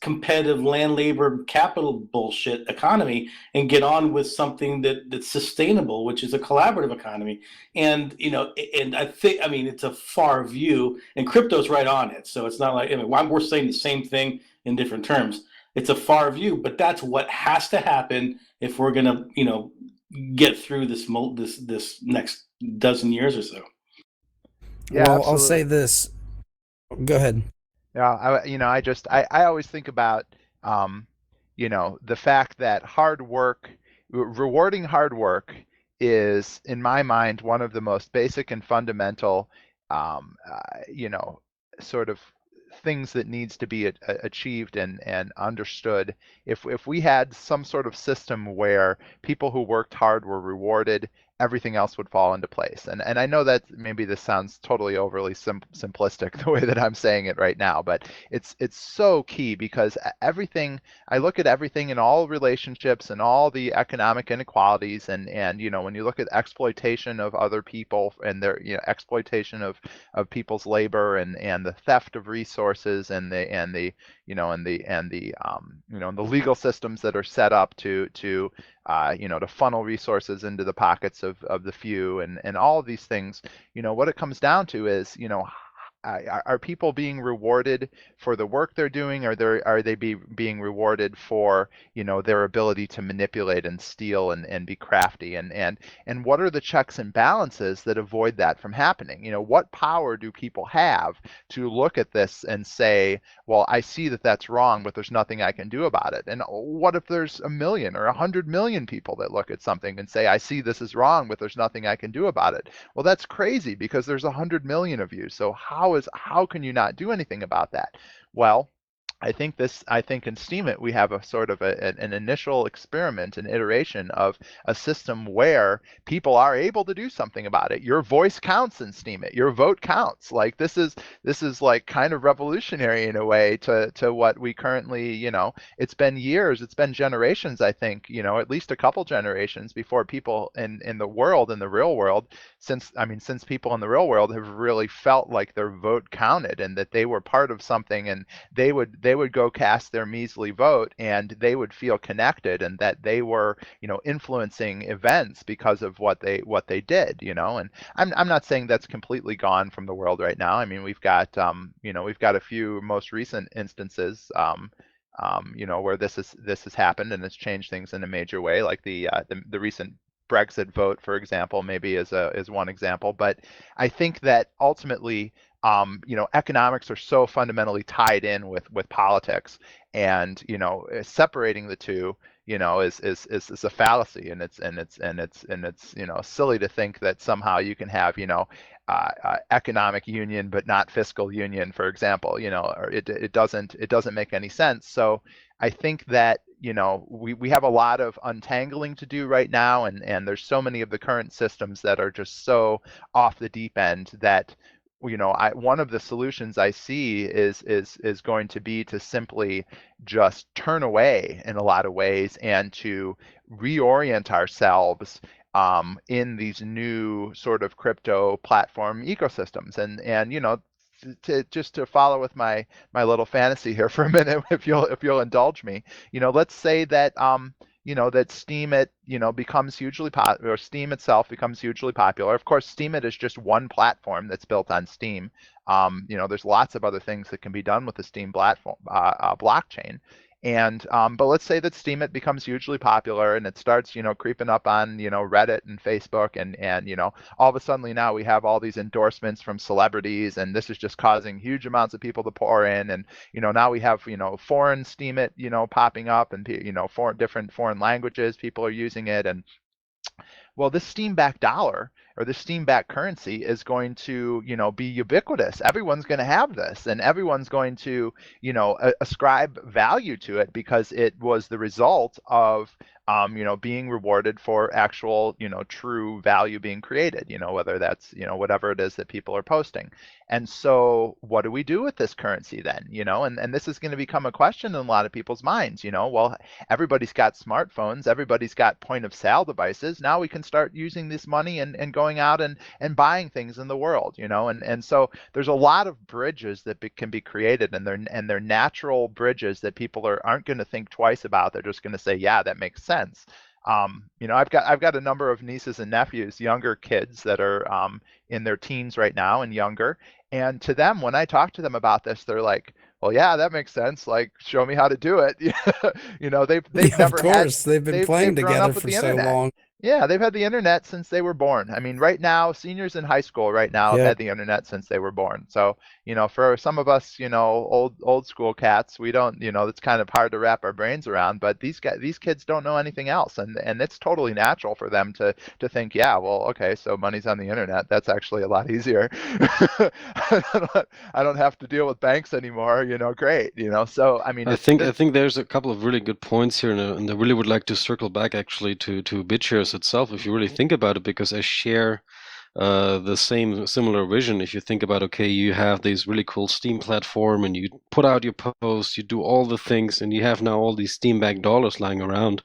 competitive land, labor, capital bullshit economy and get on with something that's sustainable, which is a collaborative economy. And I think, it's a far view, and crypto's right on it. So it's not like we're saying the same thing in different terms. It's a far view, but that's what has to happen if we're gonna get through this next dozen years or so. Yeah, well, absolutely. I'll say this. Go ahead. Yeah, I always think about, the fact that rewarding hard work is, in my mind, one of the most basic and fundamental, sort of things that needs to be achieved and understood. If we had some sort of system where people who worked hard were rewarded, everything else would fall into place. And I know that maybe this sounds totally overly simplistic the way that I'm saying it right now, but it's so key, because I look at everything in all relationships and all the economic inequalities, and when you look at exploitation of other people and their exploitation of people's labor and the theft of resources and the legal systems that are set up to funnel resources into the pockets of the few, and all of these things, what it comes down to is, are people being rewarded for the work they're doing, or are they being rewarded for their ability to manipulate and steal and be crafty, and what are the checks and balances that avoid that from happening? What power do people have to look at this and say, well, I see that that's wrong, but there's nothing I can do about it? And what if there's 1 million or 100 million people that look at something and say, I see this is wrong, but there's nothing I can do about it? Well, that's crazy, because there's 100 million of you. So how can you not do anything about that? Well, I think in Steem It we have a sort of an initial experiment, an iteration of a system where people are able to do something about it. Your voice counts in Steem It. Your vote counts. Like this is like kind of revolutionary in a way to what we currently, it's been years, it's been generations, I think, at least a couple generations before people in the world, in the real world, since people in the real world have really felt like their vote counted and that they were part of something, and they would go cast their measly vote and they would feel connected and that they were, influencing events because of what they did, and I'm not saying that's completely gone from the world right now. I mean, we've got a few most recent instances, where this has happened and it's changed things in a major way, like the recent Brexit vote, for example, maybe is one example. But I think that ultimately, economics are so fundamentally tied in with politics, and separating the two, is a fallacy, and it's silly to think that somehow you can have economic union but not fiscal union, for example, or it doesn't make any sense. So I think that we have a lot of untangling to do right now, and there's so many of the current systems that are just so off the deep end that one of the solutions I see is going to be to simply just turn away in a lot of ways and to reorient ourselves in these new sort of crypto platform ecosystems, and to follow with my little fantasy here for a minute, if you'll indulge me, let's say that that Steem It, becomes hugely popular, or Steem itself becomes hugely popular. Of course, Steem It is just one platform that's built on Steem. There's lots of other things that can be done with the Steem platform, blockchain. And but let's say that Steem It becomes hugely popular and it starts, creeping up on, Reddit and Facebook, and all of a sudden now we have all these endorsements from celebrities, and this is just causing huge amounts of people to pour in, and now we have foreign Steem It popping up, and different foreign languages, people are using it, and well, this Steem-backed dollar or the Steem-backed currency is going to, be ubiquitous. Everyone's going to have this, and everyone's going to, ascribe value to it because it was the result of, being rewarded for actual, true value being created, whether that's, whatever it is that people are posting. And so what do we do with this currency then, and this is going to become a question in a lot of people's minds, well, everybody's got smartphones, everybody's got point of sale devices. Now we can start using this money and going out and buying things in the world, and so there's a lot of bridges that can be created, and they're natural bridges that people aren't going to think twice about. They're just going to say, yeah, that makes sense. I've got a number of nieces and nephews, younger kids that are in their teens right now and younger, and to them, when I talk to them about this, they're like, well, yeah, that makes sense. Like, show me how to do it. They've never of course, they've been playing grown together up with for the so internet. long. Yeah, they've had the internet since they were born. I mean, right now, seniors in high school right now have Yep. had the internet since they were born. So, for some of us, old school cats, we don't, it's kind of hard to wrap our brains around. But these kids don't know anything else, and it's totally natural for them to think, yeah, well, okay, so money's on the internet. That's actually a lot easier. I don't have to deal with banks anymore. Great. So I mean, I think there's a couple of really good points here, and I really would like to circle back actually to BitShares itself, if you really think about it, because I share the similar vision. If you think about, okay, you have this really cool Steem platform, and you put out your posts, you do all the things, and you have now all these Steem-backed dollars lying around,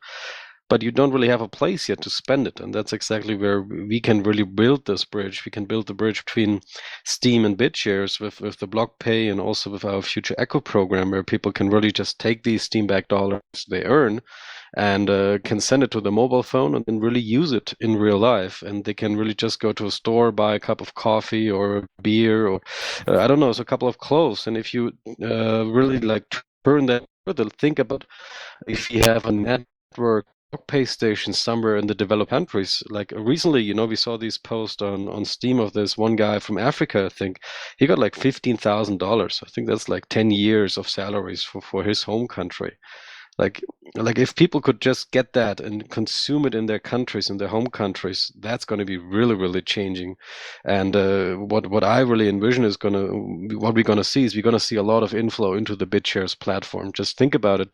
but you don't really have a place yet to spend it. And that's exactly where we can really build this bridge. We can build the bridge between Steem and BitShares with the block pay, and also with our future Echo program, where people can really just take these Steem-backed dollars they earn and can send it to the mobile phone and then really use it in real life. And they can really just go to a store, buy a cup of coffee or a beer, or I don't know, so a couple of clothes. And if you really like turn that further, think about if you have a network pay station somewhere in the developed countries. Like recently, we saw these posts on Steem of this one guy from Africa. I think he got like $15,000. I think that's like 10 years of salaries for his home country. Like if people could just get that and consume it in their countries, in their home countries, that's going to be really, really changing. And what I really envision is what we're going to see is we're going to see a lot of inflow into the BitShares platform. Just think about it.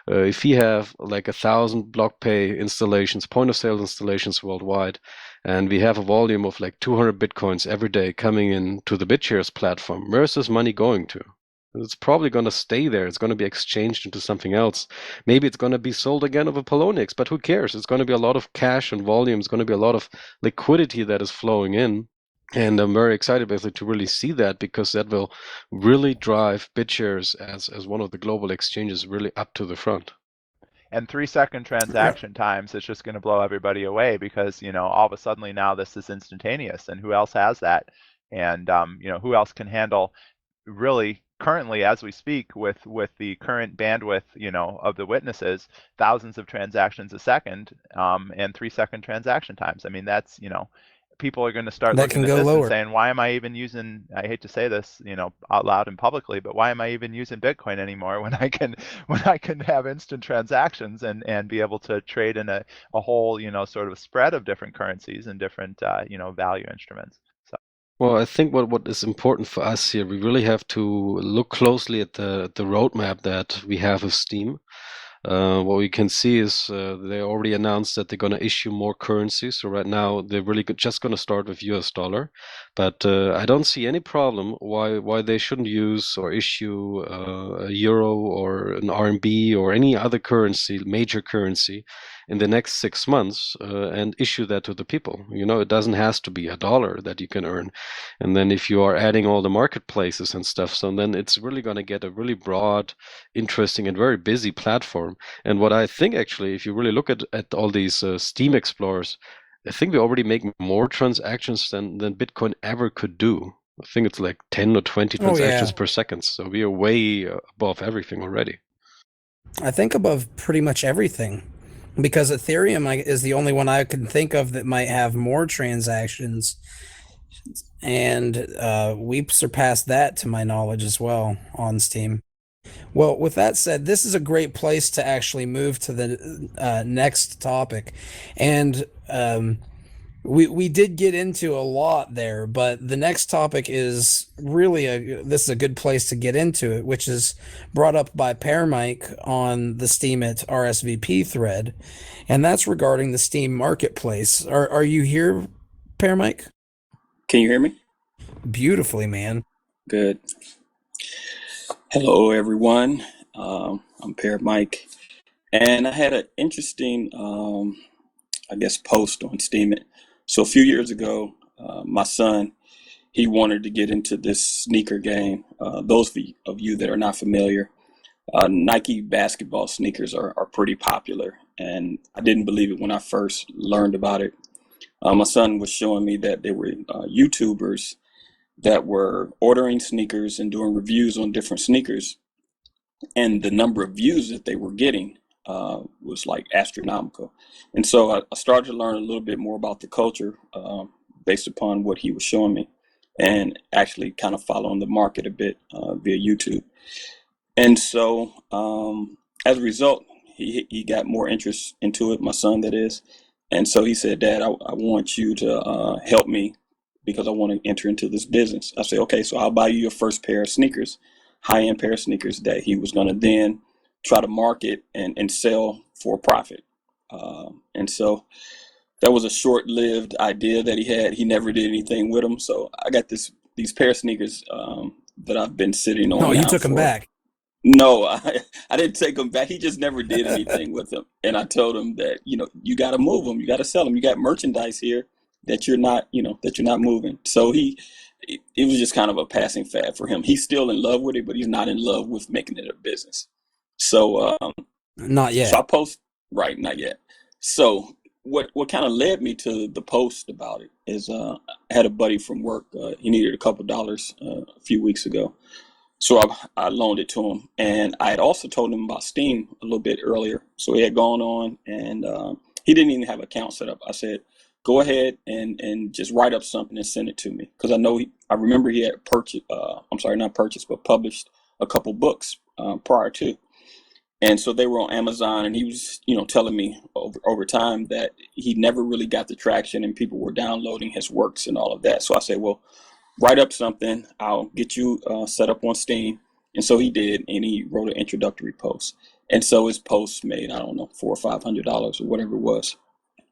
If we have like 1,000 block pay installations, point of sale installations worldwide, and we have a volume of like 200 Bitcoins every day coming in to the BitShares platform, where's this money going to? It's probably going to stay there. It's going to be exchanged into something else. Maybe it's going to be sold again over Polonix, but who cares? It's going to be a lot of cash and volume. It's going to be a lot of liquidity that is flowing in. And I'm very excited basically to really see that, because that will really drive BitShares as one of the global exchanges really up to the front. And 3-second transaction times is just going to blow everybody away, because all of a sudden now this is instantaneous, and who else has that? And who else can handle really currently, as we speak, with the current bandwidth of the witnesses, thousands of transactions a second, and 3-second transaction times. I mean, that's people are going to start looking at this and saying, why am I even using, I hate to say this out loud and publicly, but why am I even using Bitcoin anymore when I can have instant transactions and be able to trade in a whole sort of spread of different currencies and different value instruments. Well, I think what is important for us here, we really have to look closely at the roadmap that we have with Steem. What we can see is they already announced that they're going to issue more currencies. So right now they're really just going to start with US dollar, but I don't see any problem why they shouldn't use or issue a euro or an RMB or any other currency, major currency, in the next 6 months and issue that to the people. It doesn't have to be a dollar that you can earn. And then if you are adding all the marketplaces and stuff, so then it's really going to get a really broad, interesting, and very busy platform. And what I think, actually, if you really look at all these Steem explorers, I think we already make more transactions than Bitcoin ever could do. I think it's like 10 or 20 transactions per second. So we are way above everything already. I think above pretty much everything, because Ethereum is the only one I can think of that might have more transactions. And we've surpassed that, to my knowledge, as well on Steem. Well, with that said, this is a great place to actually move to the next topic. And we did get into a lot there, but the next topic is really this is a good place to get into it, which is brought up by PeerMike on the Steem at RSVP thread, and that's regarding the Steem Marketplace. Are you here, PeerMike? Can you hear me? Beautifully, man. Good. Hello, everyone. I'm PeerMike, and I had an interesting, post on Steem. So a few years ago, my son, he wanted to get into this sneaker game. Those of you that are not familiar, Nike basketball sneakers are pretty popular, and I didn't believe it when I first learned about it. My son was showing me that there were YouTubers that were ordering sneakers and doing reviews on different sneakers, and the number of views that they were getting was like astronomical. And so I started to learn a little bit more about the culture based upon what he was showing me, and actually kind of following the market a bit via YouTube. And so as a result, he got more interest into it, my son that is. And so he said, Dad, I want you to help me because I want to enter into this business. I said, okay, so I'll buy you your first pair of sneakers, high-end pair of sneakers that he was going to then try to market and sell for a profit. And so that was a short-lived idea that he had. He never did anything with them. So I got these pair of sneakers that I've been sitting on. No, you took them back. No, I didn't take them back. He just never did anything with them. And I told him that, you got to move them. You got to sell them. You got merchandise here that you're not moving. So it was just kind of a passing fad for him. He's still in love with it, but he's not in love with making it a business. So not yet. So right, not yet. So what kind of led me to the post about it is I had a buddy from work. He needed a couple dollars a few weeks ago. So I loaned it to him, and I had also told him about Steem a little bit earlier. So he had gone on, and he didn't even have an account set up. I said, go ahead and just write up something and send it to me, because I remember he had published a couple books prior to. And so they were on Amazon, and he was, telling me over time that he never really got the traction and people were downloading his works and all of that. So I said, well, write up something. I'll get you set up on Steem. And so he did, and he wrote an introductory post. And so his post made, I don't know, $400 or $500 or whatever it was.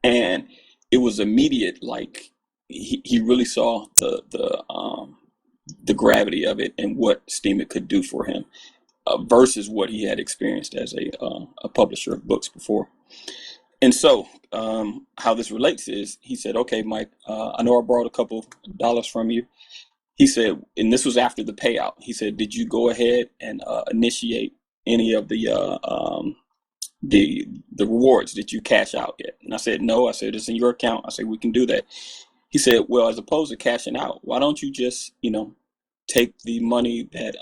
And it was immediate. Like he really saw the gravity of it and what Steem could do for him. Versus what he had experienced as a publisher of books before. And so how this relates is he said, okay, Mike, I know I borrowed a couple dollars from you. He said, and this was after the payout. He said, did you go ahead and initiate any of the rewards? Did you cash out yet? And I said, no. I said, it's in your account. I said, we can do that. He said, well, as opposed to cashing out, why don't you just, take the money that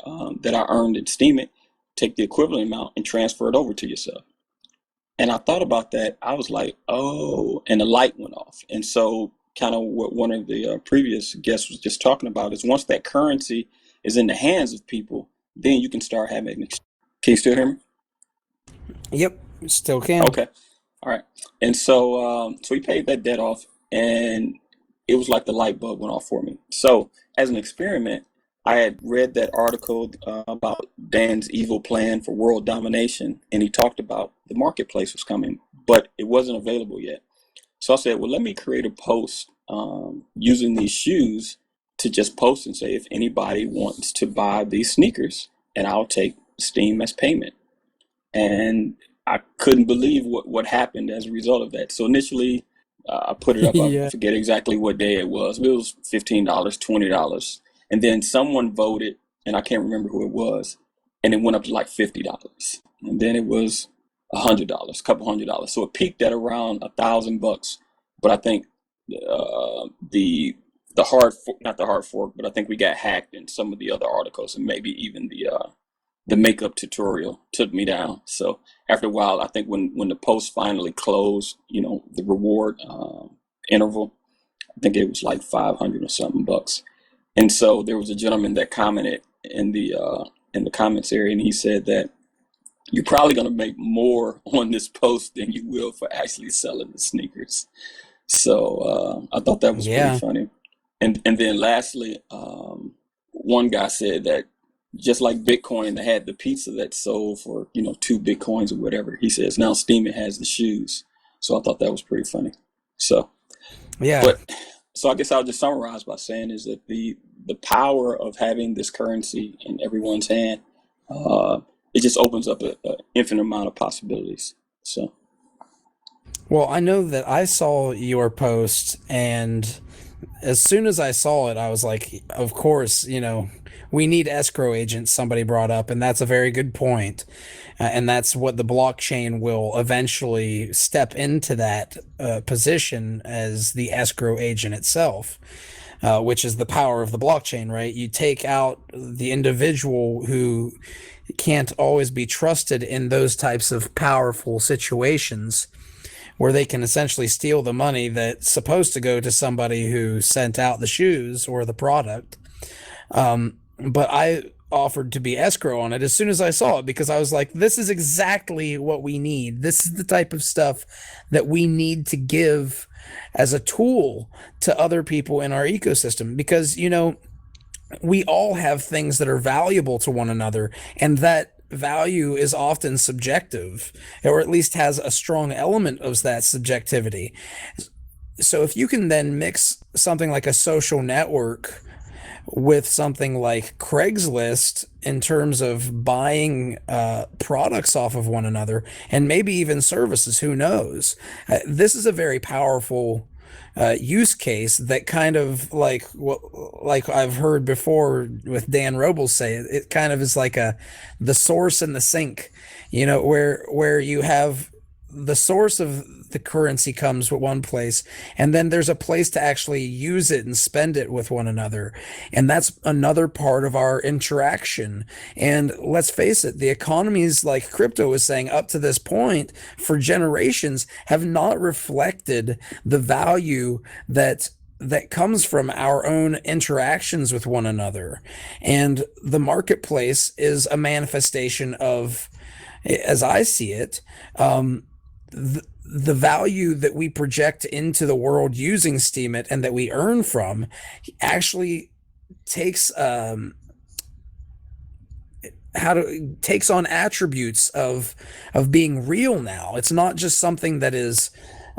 I earned in Steem It, take the equivalent amount and transfer it over to yourself. And I thought about that. I was like, oh, and the light went off. And so kind of what one of the previous guests was just talking about is once that currency is in the hands of people, then you can start having, can you still hear me? Yep, still can. Okay. All right. And so he paid that debt off, and it was like the light bulb went off for me. So as an experiment, I had read that article about Dan's evil plan for world domination, and he talked about the marketplace was coming, but it wasn't available yet. So I said, well, let me create a post using these shoes to just post and say, if anybody wants to buy these sneakers, and I'll take Steem as payment. And I couldn't believe what happened as a result of that. So initially, I put it up. Yeah. I forget exactly what day it was. It was $15, $20. And then someone voted, and I can't remember who it was, and it went up to like $50. And then it was $100, a couple $100. So it peaked at around $1,000. But I think the hard fork, not the hard fork, but I think we got hacked in some of the other articles, and maybe even the makeup tutorial took me down. So after a while, I think when the post finally closed, the reward interval, I think it was like 500 or something bucks. And so there was a gentleman that commented in the comments area, and he said that you're probably going to make more on this post than you will for actually selling the sneakers. So I thought that was pretty funny. And then lastly, one guy said that just like Bitcoin that had the pizza that sold for 2 Bitcoins or whatever, he says now Steem has the shoes. So I thought that was pretty funny. So So I guess I'll just summarize by saying is that the power of having this currency in everyone's hand, it just opens up an infinite amount of possibilities. So, well, I know that I saw your post, and as soon as I saw it, I was like, of course, we need escrow agents, somebody brought up, and that's a very good point. And that's what the blockchain will eventually step into that position as the escrow agent itself, which is the power of the blockchain, right? You take out the individual who can't always be trusted in those types of powerful situations where they can essentially steal the money that's supposed to go to somebody who sent out the shoes or the product. But I offered to be escrow on it as soon as I saw it, because I was like, this is exactly what we need. This is the type of stuff that we need to give as a tool to other people in our ecosystem, because, we all have things that are valuable to one another, and that value is often subjective, or at least has a strong element of that subjectivity. So if you can then mix something like a social network with something like Craigslist in terms of buying products off of one another, and maybe even services, who knows? This is a very powerful use case that kind of like I've heard before with Dan Robles say, it kind of is like the source and the sink, where you have the source of the currency comes with one place, and then there's a place to actually use it and spend it with one another. And that's another part of our interaction. And let's face it, the economies, like crypto was saying, up to this point for generations have not reflected the value that comes from our own interactions with one another. And the marketplace is a manifestation of as I see it, the value that we project into the world using Steemit and that we earn from actually takes takes on attributes of being real now. It's not just something that is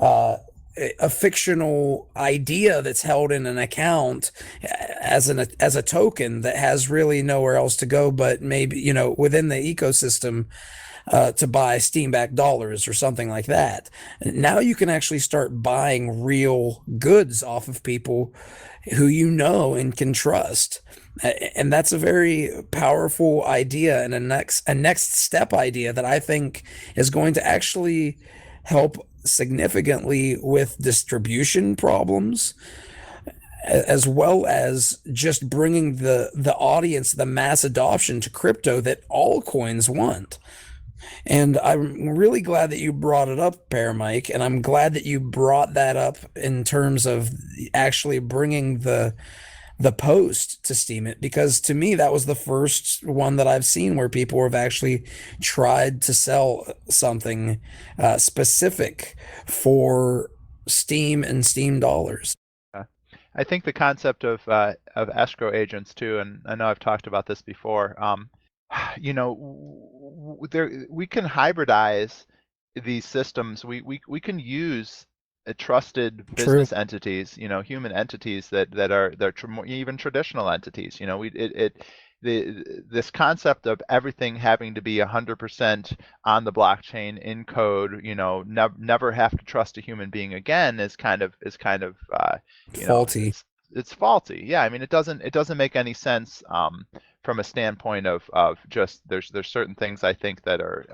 a fictional idea that's held in an account as a token that has really nowhere else to go but maybe, you know, within the ecosystem to buy Steam-backed dollars or something like that. Now you can actually start buying real goods off of people who you know and can trust. And that's a very powerful idea and a next step idea that I think is going to actually help significantly with distribution problems, as well as just bringing the audience, the mass adoption to crypto that all coins want. And I'm really glad that you brought it up, Pear Mike, and I'm glad that you brought that up in terms of actually bringing the post to Steemit, because to me that was the first one that I've seen where people have actually tried to sell something specific for Steem and Steem dollars. I think the concept of escrow agents too, and I know I've talked about this before. You know, we can hybridize these systems. We can use trusted business entities, you know, human entities that are even traditional entities. You know, this concept of everything having to be 100% on the blockchain in code, you know, never have to trust a human being again is kind of faulty. It's faulty. Yeah, I mean, it doesn't make any sense from a standpoint of just there's certain things I think that are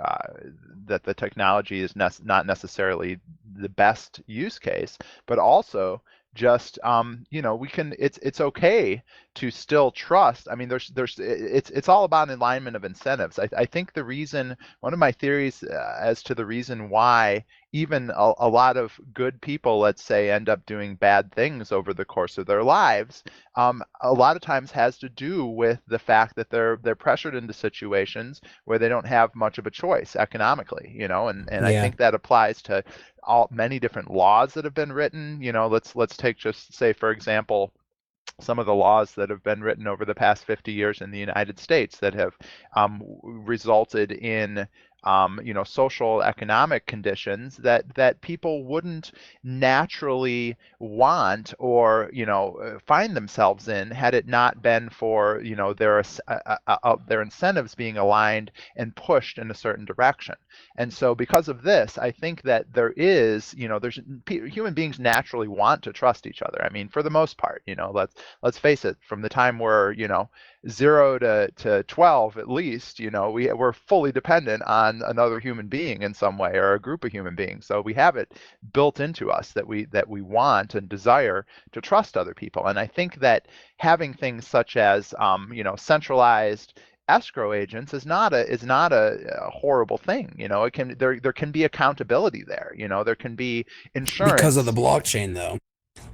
that the technology is not necessarily the best use case, but also just you know, we can it's okay to still trust. I mean, it's all about alignment of incentives. I think the reason, one of my theories as to the reason why even a lot of good people, let's say, end up doing bad things over the course of their lives, a lot of times has to do with the fact that they're pressured into situations where they don't have much of a choice economically, you know, and I think that applies to many different laws that have been written. You know, let's take, just say, for example, some of the laws that have been written over the past 50 years in the United States that have resulted in you know, social economic conditions that people wouldn't naturally want or, you know, find themselves in had it not been for, you know, their incentives being aligned and pushed in a certain direction. And so because of this, I think that there is, you know, human beings naturally want to trust each other. I mean, for the most part, you know, let's face it, from the time we're, you know, 0 to 12 at least, you know, we're fully dependent on another human being in some way, or a group of human beings. So we have it built into us that we want and desire to trust other people. And I think that having things such as you know, centralized escrow agents is not a horrible thing. You know, there can be accountability there. You know, there can be insurance because of the blockchain, though.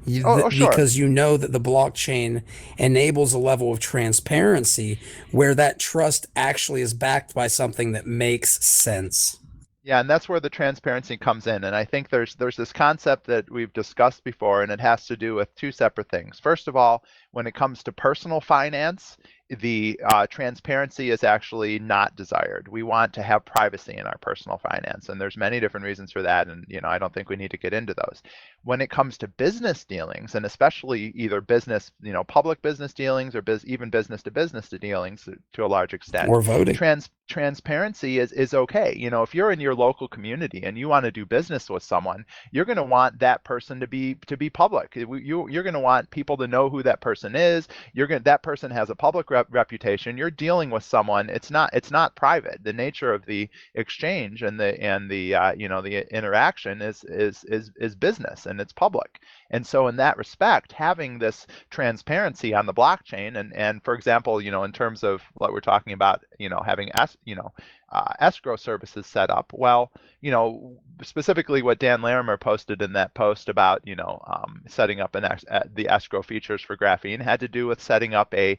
Sure. Because you know that the blockchain enables a level of transparency where that trust actually is backed by something that makes sense. Yeah, and that's where the transparency comes in. And I think there's this concept that we've discussed before, and it has to do with two separate things. First of all, when it comes to personal finance, the transparency is actually not desired. We want to have privacy in our personal finance, and there's many different reasons for that, and you know, I don't think we need to get into those. When it comes to business dealings, and especially either business, you know, public business dealings, or even business to business dealings to a large extent, or voting, transparency is okay. You know, if you're in your local community and you want to do business with someone, you're going to want that person to be public. You're going to want people to know who that person is. That person has a public reputation. You're dealing with someone. It's not private. The nature of the exchange and the you know, the interaction is business, and it's public. And so in that respect, having this transparency on the blockchain, and for example, you know, in terms of what we're talking about, you know, having escrow services set up? Well, specifically what Dan Larimer posted in that post about, setting up the escrow features for Graphene had to do with setting up the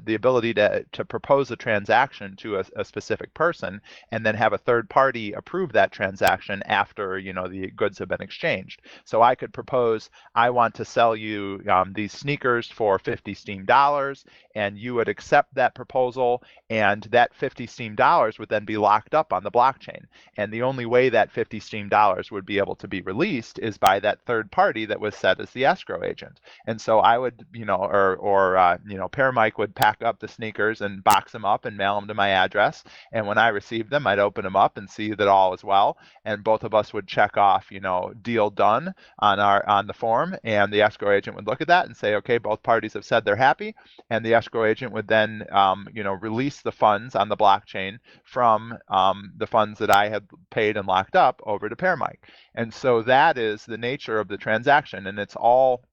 ability to propose a transaction to a specific person and then have a third party approve that transaction after, the goods have been exchanged. So I could propose, I want to sell you these sneakers for 50 Steem dollars, and you would accept that proposal, and that 50 Steem dollars would then be locked up on the blockchain. And the only way that 50 Steem dollars would be able to be released is by that third party that was set as the escrow agent. And so I would, Paramike would pack up the sneakers and box them up and mail them to my address. And when I received them, I'd open them up and see that all is well. And both of us would check off, deal done on the form. And the escrow agent would look at that and say, okay, both parties have said they're happy. And the escrow agent would then, release the funds on the blockchain from the funds that I had paid and locked up over to Paramike. And so that is the nature of the transaction, and it's all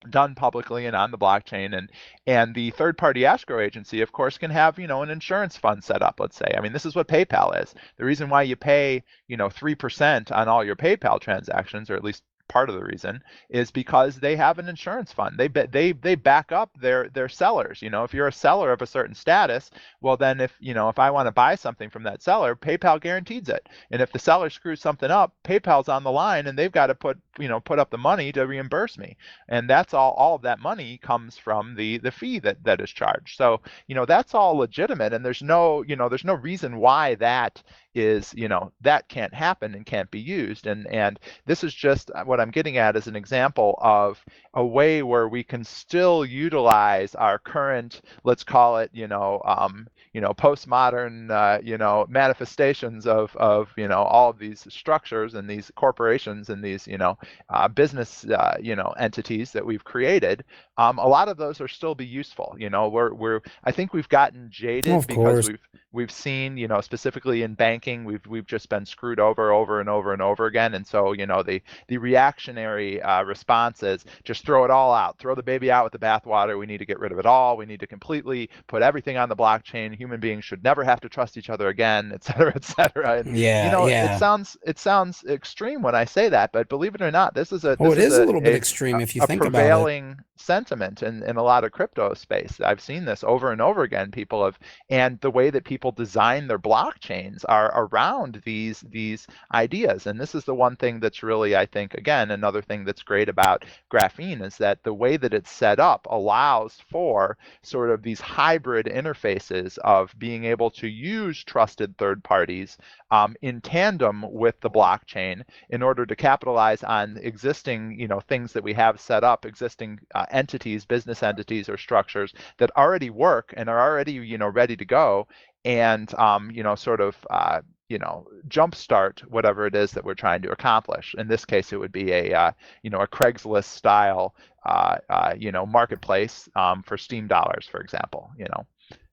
done publicly and on the blockchain. And the third party escrow agency, of course, can have, an insurance fund set up, let's say. I mean, this is what PayPal is. The reason why you pay, 3% on all your PayPal transactions, or at least part of the reason, is because they have an insurance fund. They back up their sellers. If you're a seller of a certain status, well then if I want to buy something from that seller, PayPal guarantees it. And if the seller screws something up, PayPal's on the line and they've got to put up the money to reimburse me. And that's all of that money comes from the fee that is charged. So, that's all legitimate, and there's no reason why that is, that can't happen and can't be used. And this is just what I'm getting at as an example of a way where we can still utilize our current, let's call it, postmodern, manifestations of all of these structures and these corporations and these, business, entities that we've created. A lot of those are still be useful. I think we've gotten jaded because we've seen, specifically in banking, we've just been screwed over and over again. And so, the reactionary response is just throw it all out, throw the baby out with the bathwater. We need to get rid of it all. We need to completely put everything on the blockchain. Human beings should never have to trust each other again, et cetera, et cetera. And, it sounds extreme when I say that, but believe it or not, this is a little bit extreme if you think about it. Prevailing sentiment in a lot of crypto space. I've seen this over and over again. And the way that people design their blockchains are around these ideas. And this is the one thing that's really, I think, again, another thing that's great about Graphene is that the way that it's set up allows for sort of these hybrid interfaces of being able to use trusted third parties in tandem with the blockchain in order to capitalize on existing, things that we have set up, existing entities, business entities or structures that already work and are already, ready to go, and jumpstart whatever it is that we're trying to accomplish. In this case, it would be a Craigslist style, marketplace for Steem dollars, for example.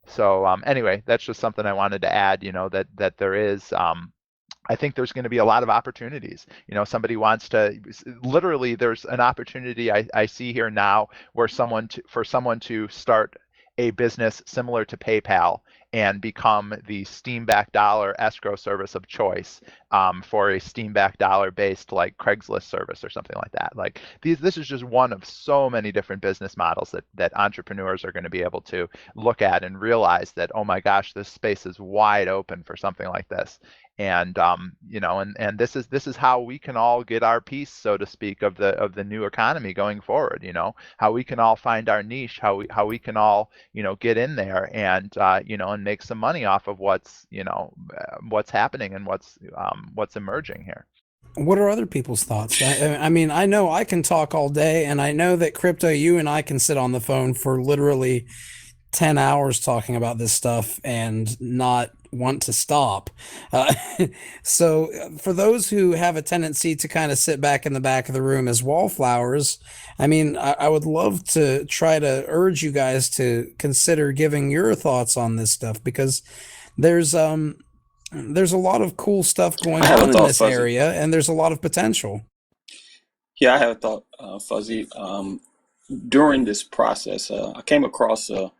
So anyway, that's just something I wanted to add. That there is. I think there's going to be a lot of opportunities. Somebody wants to, literally, there's an opportunity I see here now where for someone to start a business similar to PayPal and become the Steem-backed dollar escrow service of choice for a Steem-backed dollar based like Craigslist service or something like that. Like this is just one of so many different business models that entrepreneurs are going to be able to look at and realize that, oh my gosh, this space is wide open for something like this. And and this is how we can all get our piece, so to speak, of the new economy going forward. How we can all find our niche, how we can all get in there and and make some money off of what's happening and what's emerging here. What are other people's thoughts? I mean, I know I can talk all day, and I know that Crypto, you and I can sit on the phone for literally 10 hours talking about this stuff and not want to stop. So for those who have a tendency to kind of sit back in the back of the room as wallflowers, I mean, I would love to try to urge you guys to consider giving your thoughts on this stuff, because there's a lot of cool stuff going on in this area, and there's a lot of potential. Yeah, I have a thought, Fuzzy. During this process, I came across a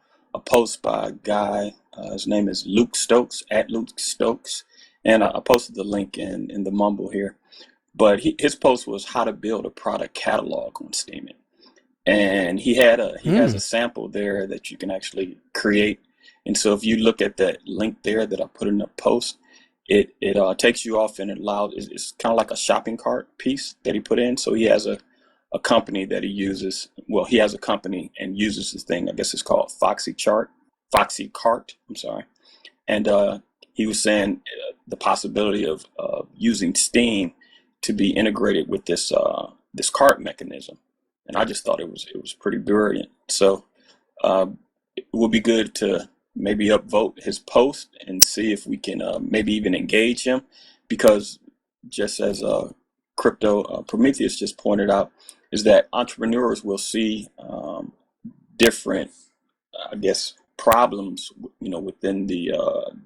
post by a guy His name is Luke Stokes, at Luke Stokes. And I posted the link in the mumble here. But his post was how to build a product catalog on Steemit. And he has a sample there that you can actually create. And so if you look at that link there that I put in the post, it takes you off and it's kind of like a shopping cart piece that he put in. So he has a company that he uses. Well, he has a company and uses this thing. I guess it's called Foxy Cart. I'm sorry. And he was saying the possibility of using Steem to be integrated with this cart mechanism. And I just thought it was pretty brilliant. So it would be good to maybe upvote his post and see if we can maybe even engage him, because just as Crypto Prometheus just pointed out, is that entrepreneurs will see different, I guess, problems, within the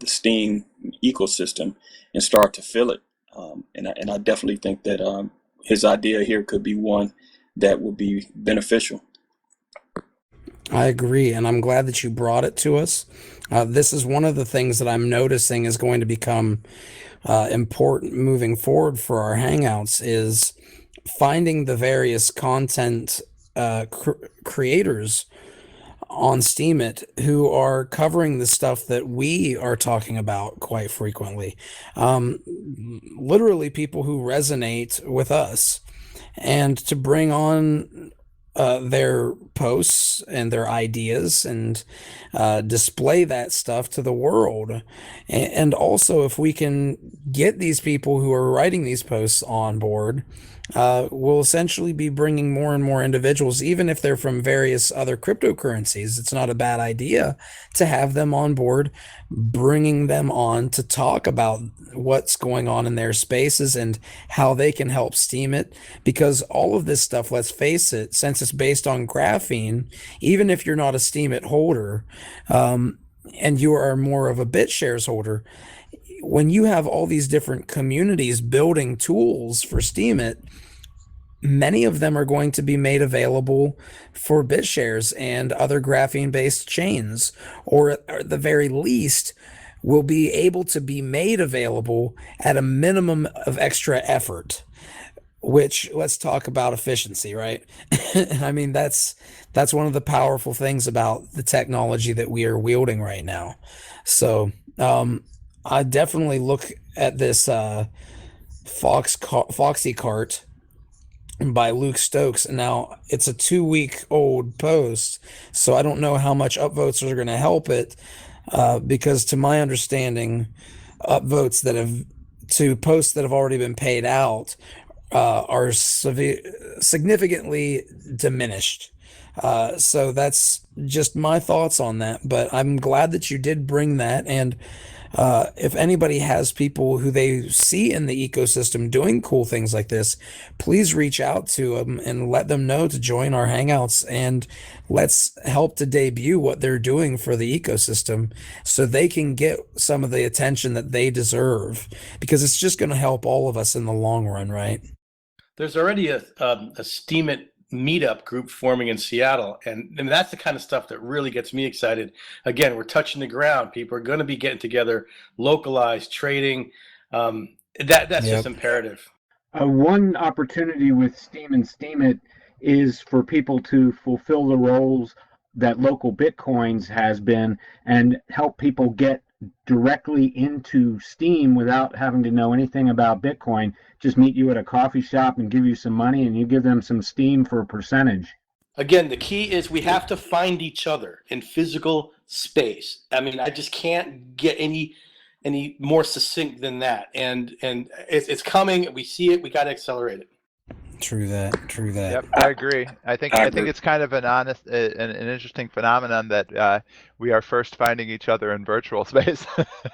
Steem ecosystem and start to fill it. And I definitely think that his idea here could be one that would be beneficial. I agree, and I'm glad that you brought it to us. This is one of the things that I'm noticing is going to become important moving forward for our Hangouts, is finding the various content creators on Steemit who are covering the stuff that we are talking about quite frequently. Literally people who resonate with us, and to bring on their posts and their ideas and display that stuff to the world. And also, if we can get these people who are writing these posts on board, we'll essentially be bringing more and more individuals, even if they're from various other cryptocurrencies. It's not a bad idea to have them on board, bringing them on to talk about what's going on in their spaces and how they can help Steemit. Because all of this stuff, let's face it, since it's based on graphene, even if you're not a Steemit holder, and you are more of a BitShares holder, when you have all these different communities building tools for Steemit, many of them are going to be made available for BitShares and other graphene-based chains, or at the very least will be able to be made available at a minimum of extra effort. Which, let's talk about efficiency, right? I mean, that's one of the powerful things about the technology that we are wielding right now. So I definitely look at this Foxy Cart by Luke Stokes. Now, it's a 2-week-old post, so I don't know how much upvotes are going to help it, because to my understanding, upvotes to posts that have already been paid out are significantly diminished. So that's just my thoughts on that, but I'm glad that you did bring that. And if anybody has people who they see in the ecosystem doing cool things like this, please reach out to them and let them know to join our Hangouts, and let's help to debut what they're doing for the ecosystem so they can get some of the attention that they deserve, because it's just going to help all of us in the long run, right? There's already a Steemit meetup group forming in Seattle, and that's the kind of stuff that really gets me excited. Again, we're touching the ground. People are going to be getting together, localized trading. That's just imperative. One opportunity with Steem and Steemit is for people to fulfill the roles that Local Bitcoins has been and help people get directly into Steem without having to know anything about Bitcoin. Just meet you at a coffee shop and give you some money, and you give them some Steem for a percentage. Again, the key is we have to find each other in physical space. I mean, I just can't get any more succinct than that. And it's coming. We see it. We got to accelerate it. True that. Yep, I agree. I think it's kind of an interesting phenomenon that we are first finding each other in virtual space,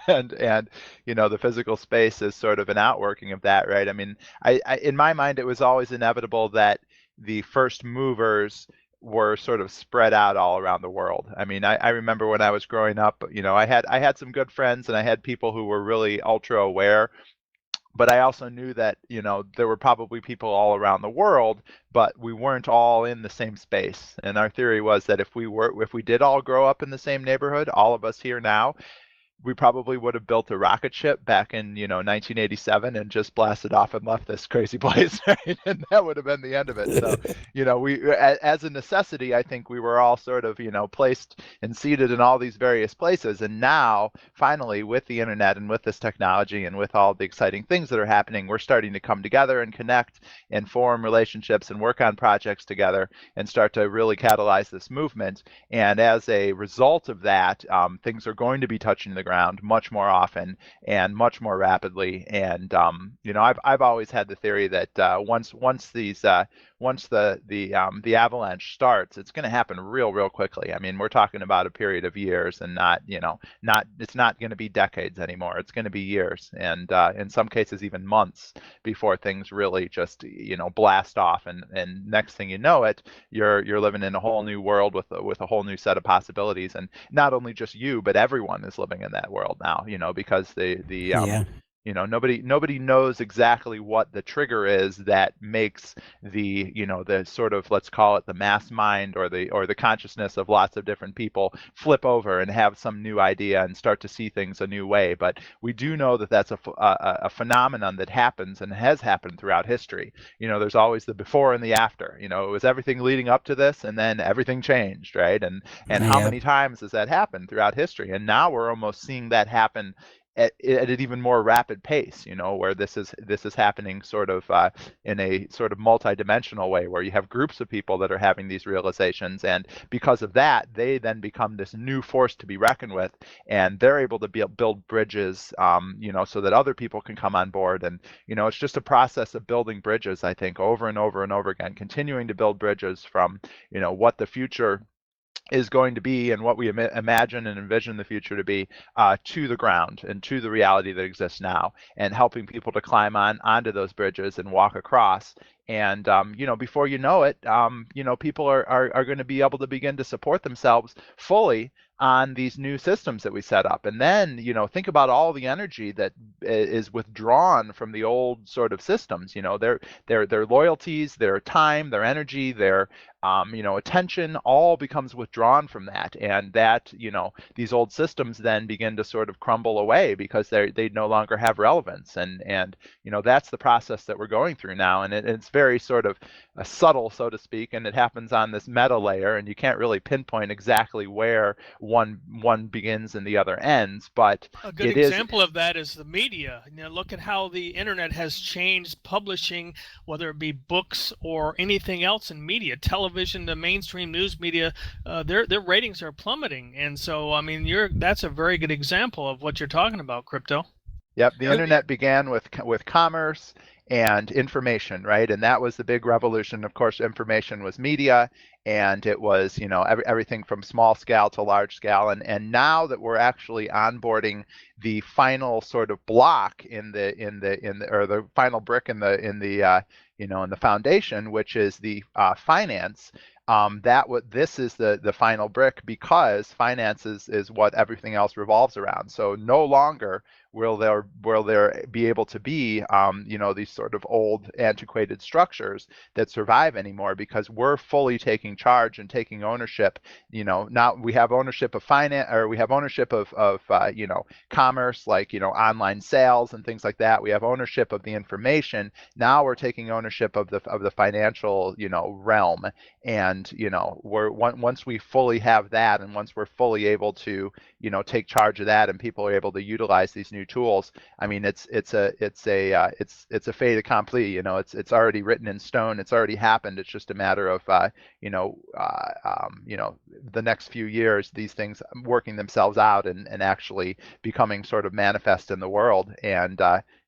and the physical space is sort of an outworking of that, right? I mean, I in my mind, it was always inevitable that the first movers were sort of spread out all around the world. I mean, I remember when I was growing up, I had some good friends and I had people who were really ultra aware. But I also knew that, you know, there were probably people all around the world, but we weren't all in the same space. And our theory was that if we did all grow up in the same neighborhood, all of us here now, we probably would have built a rocket ship back in, you know, 1987 and just blasted off and left this crazy place, right? And that would have been the end of it. So, you know, as a necessity, I think we were all sort of, you know, placed and seated in all these various places. And now, finally, with the internet and with this technology and with all the exciting things that are happening, we're starting to come together and connect and form relationships and work on projects together and start to really catalyze this movement. And as a result of that, things are going to be touching the ground much more often and much more rapidly. And you know, I've always had the theory that once the avalanche starts, it's going to happen real quickly. I mean, we're talking about a period of years, and it's not going to be decades anymore. It's going to be years, and in some cases even months before things really just, you know, blast off. And next thing you know it, you're living in a whole new world with a whole new set of possibilities. And not only just you, but everyone is living in that world now, you know, because you know, nobody knows exactly what the trigger is that makes the, you know, the sort of, let's call it the mass mind or the consciousness of lots of different people flip over and have some new idea and start to see things a new way. But we do know that that's a phenomenon that happens and has happened throughout history. You know, there's always the before and the after. You know, it was everything leading up to this, and then everything changed, right? And how many times has that happened throughout history? And now we're almost seeing that happen at an even more rapid pace, you know, where this is happening sort of in a sort of multi-dimensional way, where you have groups of people that are having these realizations, and because of that, they then become this new force to be reckoned with, and they're able to build bridges, you know, so that other people can come on board. And you know, it's just a process of building bridges, I think, over and over and over again, continuing to build bridges from, you know, what the future is going to be and what we imagine and envision the future to be, to the ground and to the reality that exists now, and helping people to climb onto those bridges and walk across. And you know, before you know it, you know, people are going to be able to begin to support themselves fully on these new systems that we set up. And then, you know, think about all the energy that is withdrawn from the old sort of systems. You know, their loyalties, their time, their energy, their you know, attention, all becomes withdrawn from that. And that, you know, these old systems then begin to sort of crumble away because they no longer have relevance. And you know, that's the process that we're going through now. And it's very sort of subtle, so to speak, and it happens on this meta layer, and you can't really pinpoint exactly where one begins and the other ends. But a good example of that is the media. You know, look at how the internet has changed publishing, whether it be books or anything else in media, television, the mainstream news media. Their ratings are plummeting, and so I mean, that's a very good example of what you're talking about, Crypto. Yep, the internet began with commerce and information, right? And that was the big revolution. Of course, information was media, and it was, you know, everything from small scale to large scale. And now that we're actually onboarding the final sort of block in the final brick in the you know, in the foundation, which is the finance. This is the final brick, because finance is what everything else revolves around. So no longer will there be able to be you know, these sort of old antiquated structures that survive anymore, because we're fully taking charge and taking ownership. You know, now we have ownership of finance, or we have ownership of you know, commerce, like, you know, online sales and things like that. We have ownership of the information. Now we're taking ownership of the financial, you know, realm. And you know, once we fully have that, and once we're fully able to, you know, take charge of that, and people are able to utilize these new tools, I mean, it's a fait accompli. You know, it's already written in stone. It's already happened. It's just a matter of you know, the next few years, these things working themselves out and actually becoming sort of manifest in the world. And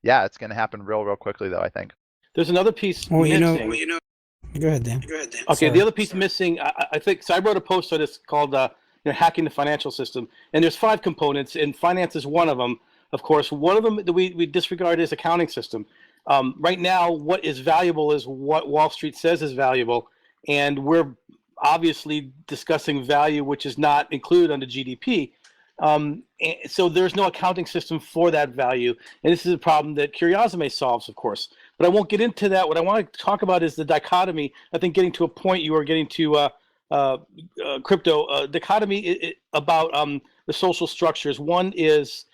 yeah, it's going to happen real quickly, though, I think. There's another piece Well, missing. you know, go ahead, Dan. Okay, Sorry. the other piece missing, I think, so I wrote a post on this called you know, hacking the financial system, and there's 5 components, and finance is one of them. Of course, one of them that we disregard is accounting system. Right now, what is valuable is what Wall Street says is valuable, and we're obviously discussing value which is not included under GDP. So there's no accounting system for that value. And this is a problem that Curiosime solves, of course. But I won't get into that. What I want to talk about is the dichotomy. I think getting to a point you are getting to crypto dichotomy about the social structures. One is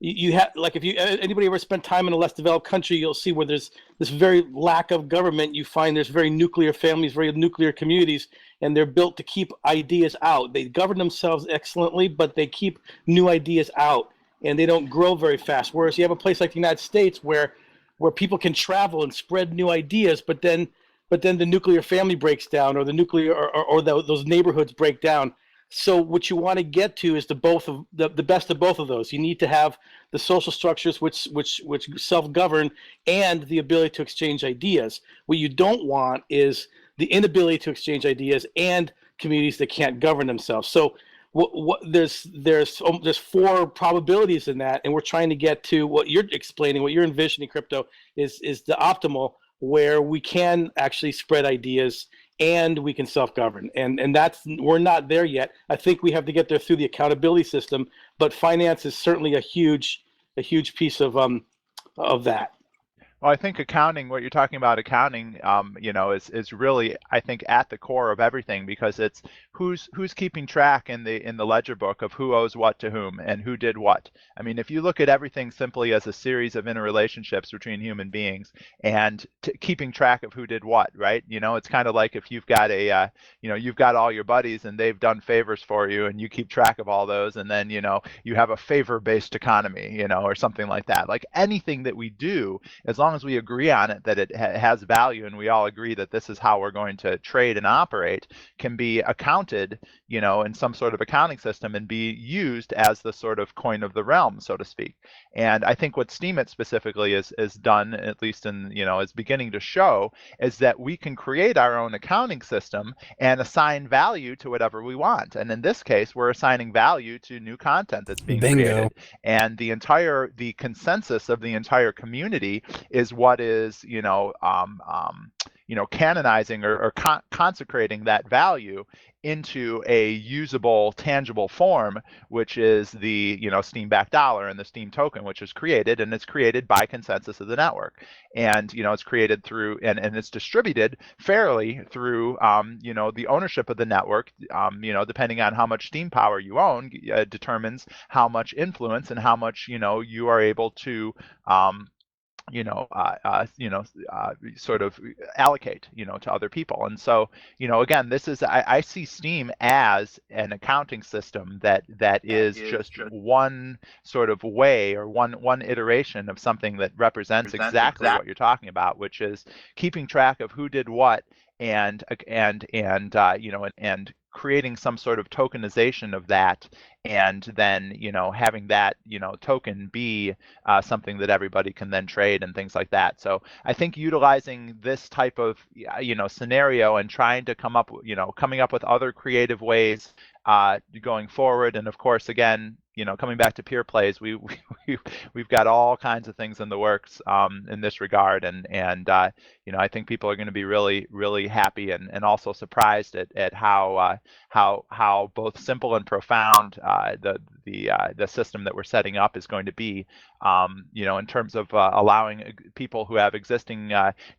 you have, like, if you anybody ever spent time in a less developed country, you'll see where there's this very lack of government. You find there's very nuclear families, very nuclear communities, and they're built to keep ideas out. They govern themselves excellently, but they keep new ideas out, and they don't grow very fast. Whereas you have a place like the United States where people can travel and spread new ideas, but then the nuclear family breaks down, or the nuclear those neighborhoods break down. So what you want to get to is the best of both of those. You need to have the social structures which self-govern, and the ability to exchange ideas. What you don't want is the inability to exchange ideas and communities that can't govern themselves. So there's 4 probabilities in that, and we're trying to get to what you're explaining, what you're envisioning, crypto, is the optimal, where we can actually spread ideas and we can self-govern, and we're not there yet. I think we have to get there through the accountability system, but finance is certainly a huge piece of that. Well, I think accounting, what you're talking about, accounting, is really, I think, at the core of everything, because it's who's keeping track in the ledger book of who owes what to whom and who did what. I mean, if you look at everything simply as a series of interrelationships between human beings and keeping track of who did what, right? It's kind of like if you've got you've got all your buddies and they've done favors for you, and you keep track of all those, and then you have a favor-based economy, or something like that. Like anything that we do, as long as we agree on it, that it has value, and we all agree that this is how we're going to trade and operate, can be accounted, in some sort of accounting system, and be used as the sort of coin of the realm, so to speak. And I think what Steemit specifically is done, at least is beginning to show, is that we can create our own accounting system and assign value to whatever we want. And in this case, we're assigning value to new content that's being created. And the consensus of the entire community is what is canonizing or consecrating that value into a usable, tangible form, which is the Steem-backed dollar and the Steem token, which is created, and it's created by consensus of the network, and it's created through and it's distributed fairly through the ownership of the network. Depending on how much Steem power you own, determines how much influence and how much you are able to sort of allocate, to other people. And so, again, this is, I see Steem as an accounting system that is just one sort of way, or one iteration of something that represents exactly what you're talking about, which is keeping track of who did what, and creating some sort of tokenization of that, and then having that token be something that everybody can then trade and things like that. So I think utilizing this type of scenario and trying to coming up with other creative ways going forward, and of course, again, coming back to PeerPlays, we've got all kinds of things in the works in this regard, and I think people are going to be really, really happy and also surprised at how both simple and profound the system that we're setting up is going to be, in terms of allowing people who have existing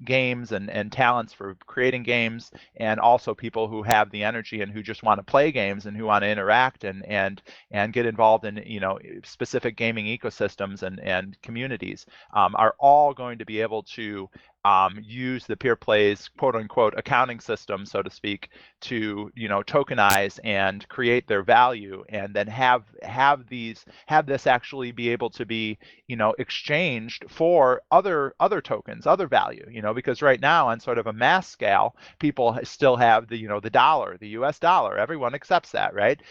games and talents for creating games, and also people who have the energy and who just want to play games and who want to interact and get involved in specific gaming ecosystems and communities, are all going to be able to use the PeerPlays quote-unquote accounting system, so to speak, to tokenize and create their value, and then have this actually be able to be exchanged for other tokens, other value, because right now, on sort of a mass scale, people still have the dollar, the US dollar. Everyone accepts that, right?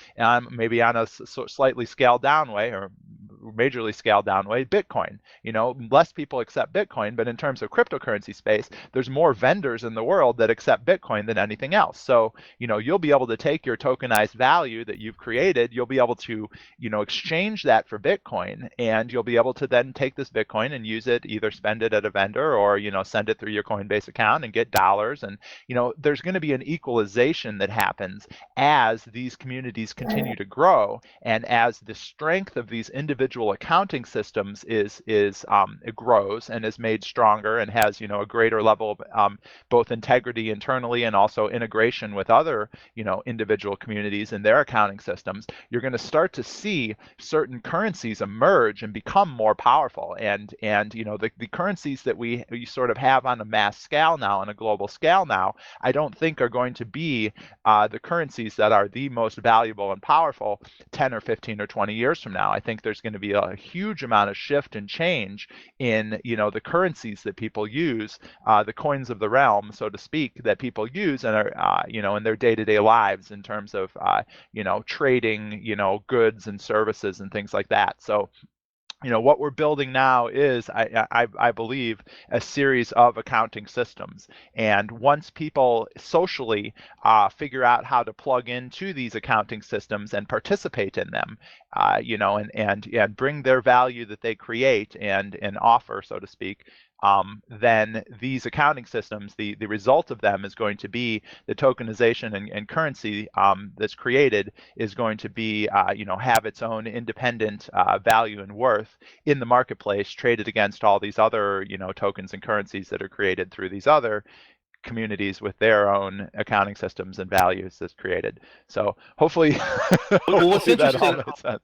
Maybe on a slightly scaled down way, or majorly scaled down way, Bitcoin. Less people accept Bitcoin, but in terms of cryptocurrency space, there's more vendors in the world that accept Bitcoin than anything else. So, you'll be able to take your tokenized value that you've created, you'll be able to, exchange that for Bitcoin, and you'll be able to then take this Bitcoin and use it, either spend it at a vendor or, send it through your Coinbase account and get dollars. And, there's going to be an equalization that happens as these communities continue to grow, and as the strength of these individual accounting systems it grows and is made stronger and has a greater level of both integrity internally and also integration with other individual communities and their accounting systems. You're going to start to see certain currencies emerge and become more powerful, and the currencies that we sort of have on a mass scale now, on a global scale now, I don't think are going to be the currencies that are the most valuable and powerful 10 or 15 or 20 years from now. I think there's going to be a huge amount of shift and change in the currencies that people use, the coins of the realm, so to speak, that people use and are in their day-to-day lives in terms of trading goods and services and things like that. So what we're building now is, I believe, a series of accounting systems. And once people socially figure out how to plug into these accounting systems and participate in them, and bring their value that they create and offer, so to speak, then these accounting systems, the result of them is going to be the tokenization and currency that's created is going to be, have its own independent value and worth in the marketplace, traded against all these other, tokens and currencies that are created through these other communities with their own accounting systems and values that's created. So hopefully, hopefully that all makes sense.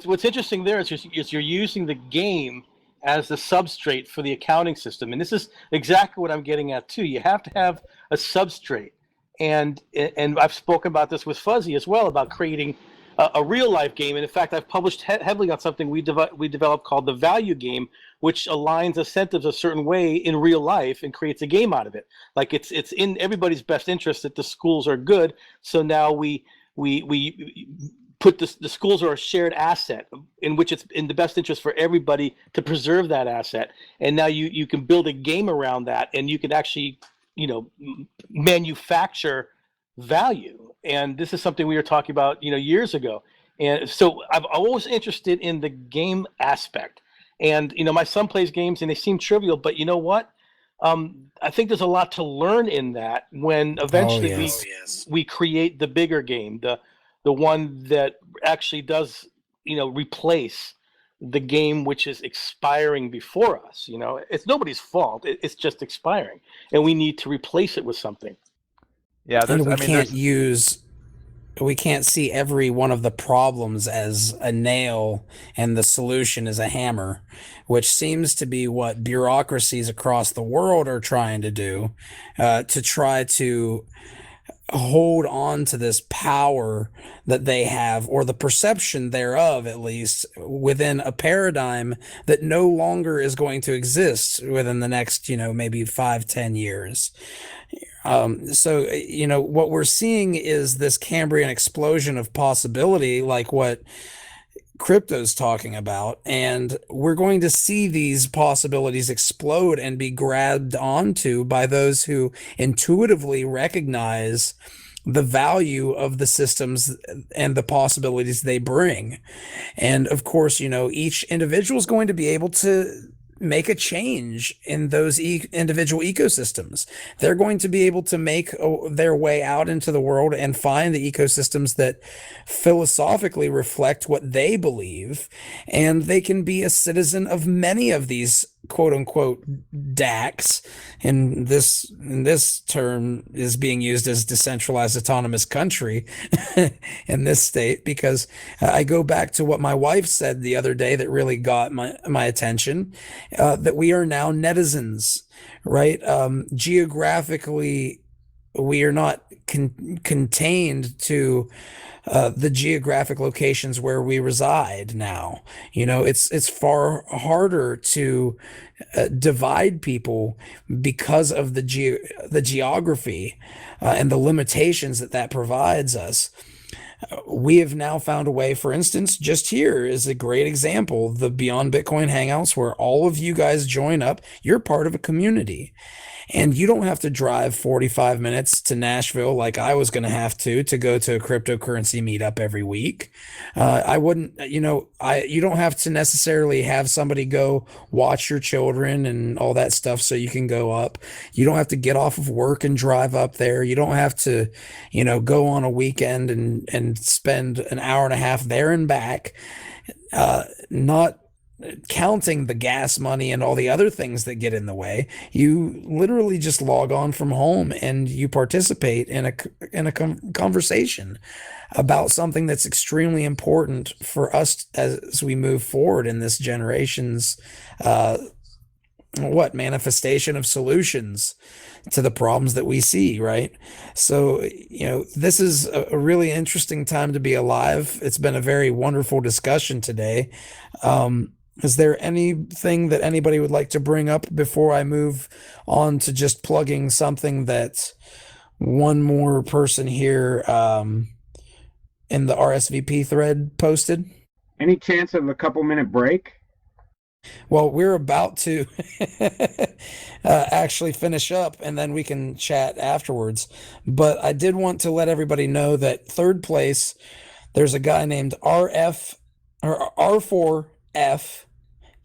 What's interesting there is you're using the game as the substrate for the accounting system. And this is exactly what I'm getting at too. You have to have a substrate. And I've spoken about this with Fuzzy as well, about creating a real life game. And in fact, I've published heavily on something we developed called the value game, which aligns incentives a certain way in real life and creates a game out of it. Like it's in everybody's best interest that the schools are good. So now we put the schools are a shared asset in which it's in the best interest for everybody to preserve that asset. And now you can build a game around that, and you can actually, manufacture value. And this is something we were talking about, years ago. And so I'm always interested in the game aspect. And, my son plays games and they seem trivial, but you know what? I think there's a lot to learn in that when eventually we create the bigger game, the one that actually does, replace the game which is expiring before us. It's nobody's fault. It's just expiring, and we need to replace it with something. Yeah, and we can't see every one of the problems as a nail and the solution as a hammer, which seems to be what bureaucracies across the world are trying to do, to try to hold on to this power that they have, or the perception thereof, at least, within a paradigm that no longer is going to exist within the next, maybe 5-10 years. So, what we're seeing is this Cambrian explosion of possibility, like what crypto's talking about, and we're going to see these possibilities explode and be grabbed onto by those who intuitively recognize the value of the systems and the possibilities they bring. And of course, each individual is going to be able to make a change in those individual ecosystems. They're going to be able to make their way out into the world and find the ecosystems that philosophically reflect what they believe, and they can be a citizen of many of these quote unquote DACs, and this term is being used as decentralized autonomous country in this state, because I go back to what my wife said the other day that really got my attention, that we are now netizens, right? Geographically, we are not contained to the geographic locations where we reside now. It's far harder to divide people because of the geography and the limitations that provides us. We have now found a way, for instance, just here is a great example, the Beyond Bitcoin Hangouts, where all of you guys join up. You're part of a community. And you don't have to drive 45 minutes to Nashville like I was going to have to go to a cryptocurrency meetup every week. I wouldn't, you don't have to necessarily have somebody go watch your children and all that stuff so you can go up. You don't have to get off of work and drive up there. You don't have to, go on a weekend and spend an hour and a half there and back. Not counting the gas money and all the other things that get in the way. You literally just log on from home and you participate in a conversation about something that's extremely important for us as we move forward in this generation's manifestation of solutions to the problems that we see, right? So, this is a really interesting time to be alive. It's been a very wonderful discussion today. Is there anything that anybody would like to bring up before I move on to just plugging something that one more person here in the RSVP thread posted? Any chance of a couple-minute break? Well, we're about to actually finish up, and then we can chat afterwards. But I did want to let everybody know that third place, there's a guy named R4F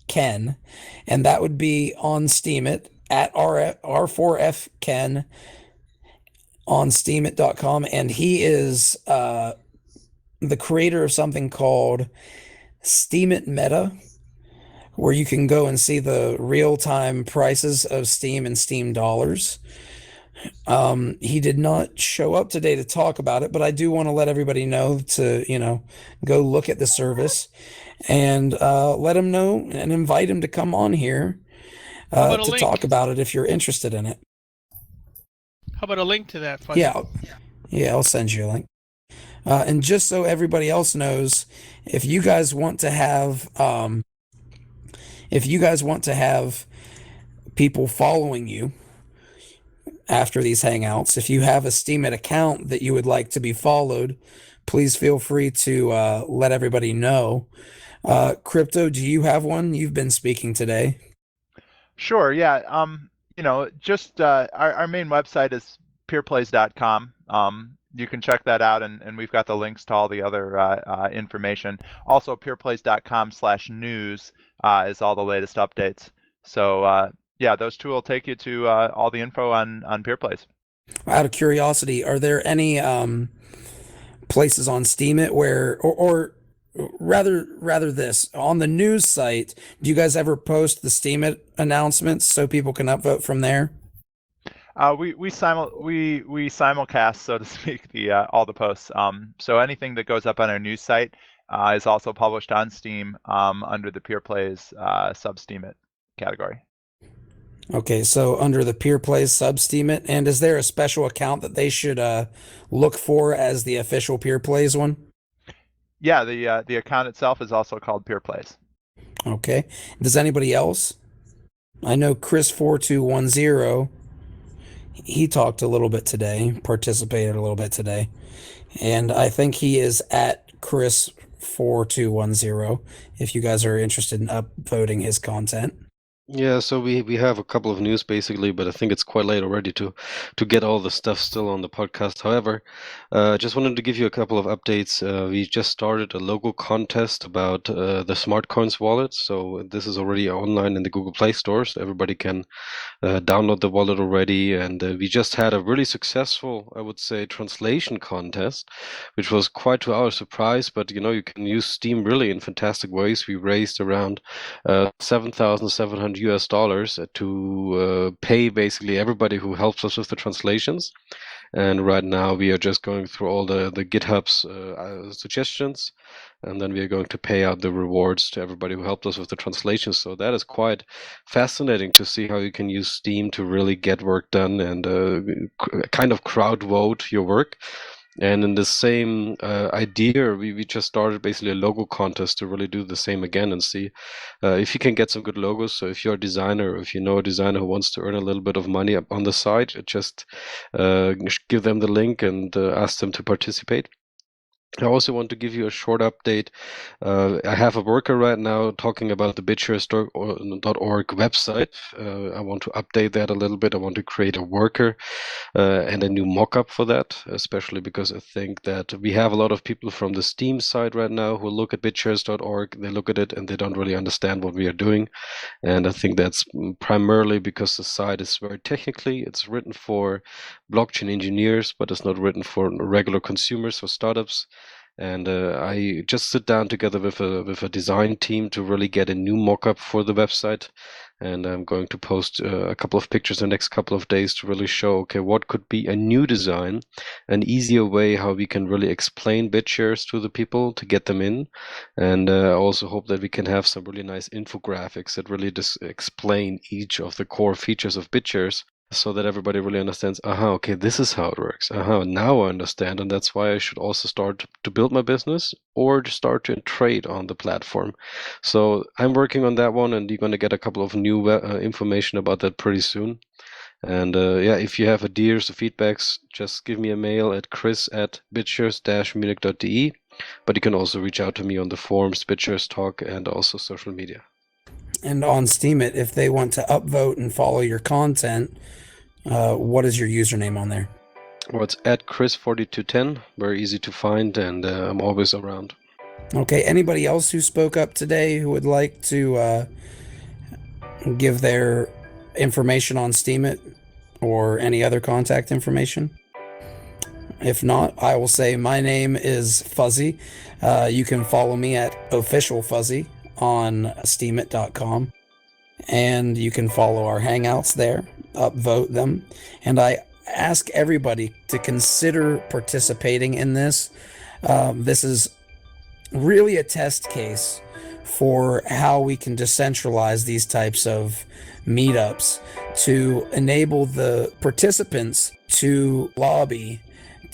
Ken, and that would be on Steemit at R4F Ken on Steemit.com, and he is the creator of something called Steemit Meta, where you can go and see the real-time prices of Steem and Steemdollars. He did not show up today to talk about it, but I do want to let everybody know to, go look at the service and let him know and invite him to come on here to talk about it if you're interested in it. How about a link to that? Fuzzy? Yeah, I'll send you a link. And just so everybody else knows, if you guys want to have people following you after these hangouts, if you have a Steemit account that you would like to be followed, please feel free to let everybody know. Crypto, do you have one? You've been speaking today. Sure. Yeah. Just our main website is PeerPlays.com. You can check that out, and we've got the links to all the other information. Also, PeerPlays.com/news is all the latest updates. So those two will take you to all the info on PeerPlays. Out of curiosity, are there any places on Steemit where, or rather this, on the news site, do you guys ever post the Steemit announcements so people can upvote from there? We simulcast, so to speak, all the posts. So anything that goes up on our news site is also published on Steem under the PeerPlays sub-Steemit category. Okay, so under the PeerPlays sub-Steemit, and is there a special account that they should look for as the official PeerPlays one? Yeah, the account itself is also called PeerPlays. Okay. Does anybody else? I know Chris4210. He talked a little bit today, participated a little bit today, and I think he is at Chris4210 if you guys are interested in upvoting his content. Yeah, so we have a couple of news basically, but I think it's quite late already to get all the stuff still on the podcast. However, just wanted to give you a couple of updates. We just started a local contest about the Smart Coins wallet. So this is already online in the Google Play Store, so everybody can download the wallet already. And we just had a really successful, I would say, translation contest, which was quite to our surprise. But you can use Steem really in fantastic ways. We raised around $7,700 to pay basically everybody who helps us with the translations. And right now we are just going through all the GitHub's suggestions, and then we are going to pay out the rewards to everybody who helped us with the translations. So that is quite fascinating to see how you can use Steem to really get work done and kind of crowd vote your work. And in the same idea, we just started basically a logo contest to really do the same again and see if you can get some good logos. So if you're a designer, or if you know a designer who wants to earn a little bit of money on the side, just give them the link and ask them to participate. I also want to give you a short update. I have a worker right now talking about the BitShares.org website. I want to update that a little bit. I want to create a worker and a new mock-up for that, especially because I think that we have a lot of people from the Steem side right now who look at BitShares.org, they look at it and they don't really understand what we are doing. And I think that's primarily because the site is very technically, it's written for blockchain engineers, but it's not written for regular consumers or startups. And I just sit down together with a design team to really get a new mock-up for the website. And I'm going to post a couple of pictures in the next couple of days to really show, okay, what could be a new design, an easier way how we can really explain BitShares to the people to get them in. And I also hope that we can have some really nice infographics that really just explain each of the core features of BitShares, so that everybody really understands, okay, this is how it works. Now I understand, and that's why I should also start to build my business or to start to trade on the platform. So I'm working on that one, and you're going to get a couple of new information about that pretty soon. And if you have ideas or feedbacks, just give me a mail at chris@bitshares-munich.de, but you can also reach out to me on the forums, BitShares Talk, and also social media. And on Steemit, if they want to upvote and follow your content, what is your username on there? Well, it's at Chris4210, very easy to find, and I'm always around. Okay, anybody else who spoke up today who would like to give their information on Steemit or any other contact information? If not, I will say my name is Fuzzy. You can follow me at Official Fuzzy on steemit.com, and you can follow our hangouts there, upvote them, and I ask everybody to consider participating in this. This is really a test case for how we can decentralize these types of meetups to enable the participants to lobby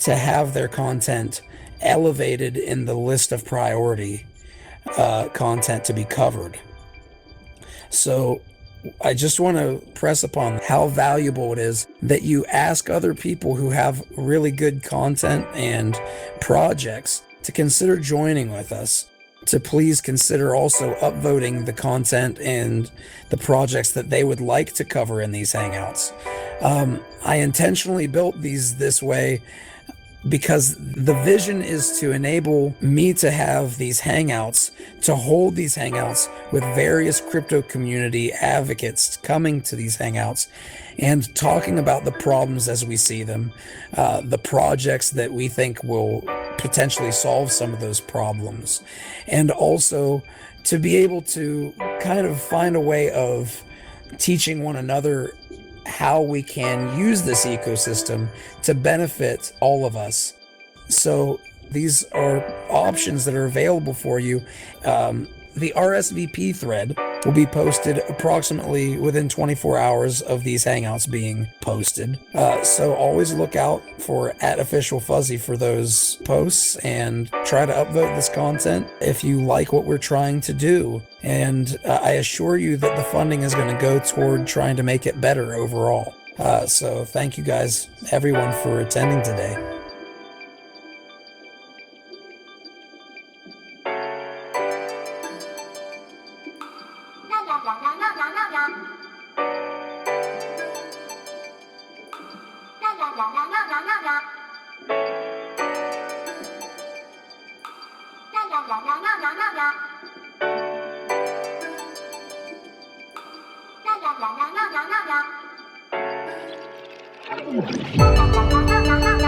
to have their content elevated in the list of priority content to be covered. So I just want to press upon how valuable it is that you ask other people who have really good content and projects to consider joining with us, to please consider also upvoting the content and the projects that they would like to cover in these hangouts. I intentionally built these this way because the vision is to enable me to have these hangouts, to hold these hangouts with various crypto community advocates coming to these hangouts and talking about the problems as we see them, the projects that we think will potentially solve some of those problems, and also to be able to kind of find a way of teaching one another how we can use this ecosystem to benefit all of us. So these are options that are available for you. The RSVP thread will be posted approximately within 24 hours of these hangouts being posted. So always look out for @OfficialFuzzy for those posts and try to upvote this content if you like what we're trying to do. And I assure you that the funding is going to go toward trying to make it better overall. So thank you guys, everyone, for attending today. La la la la la la.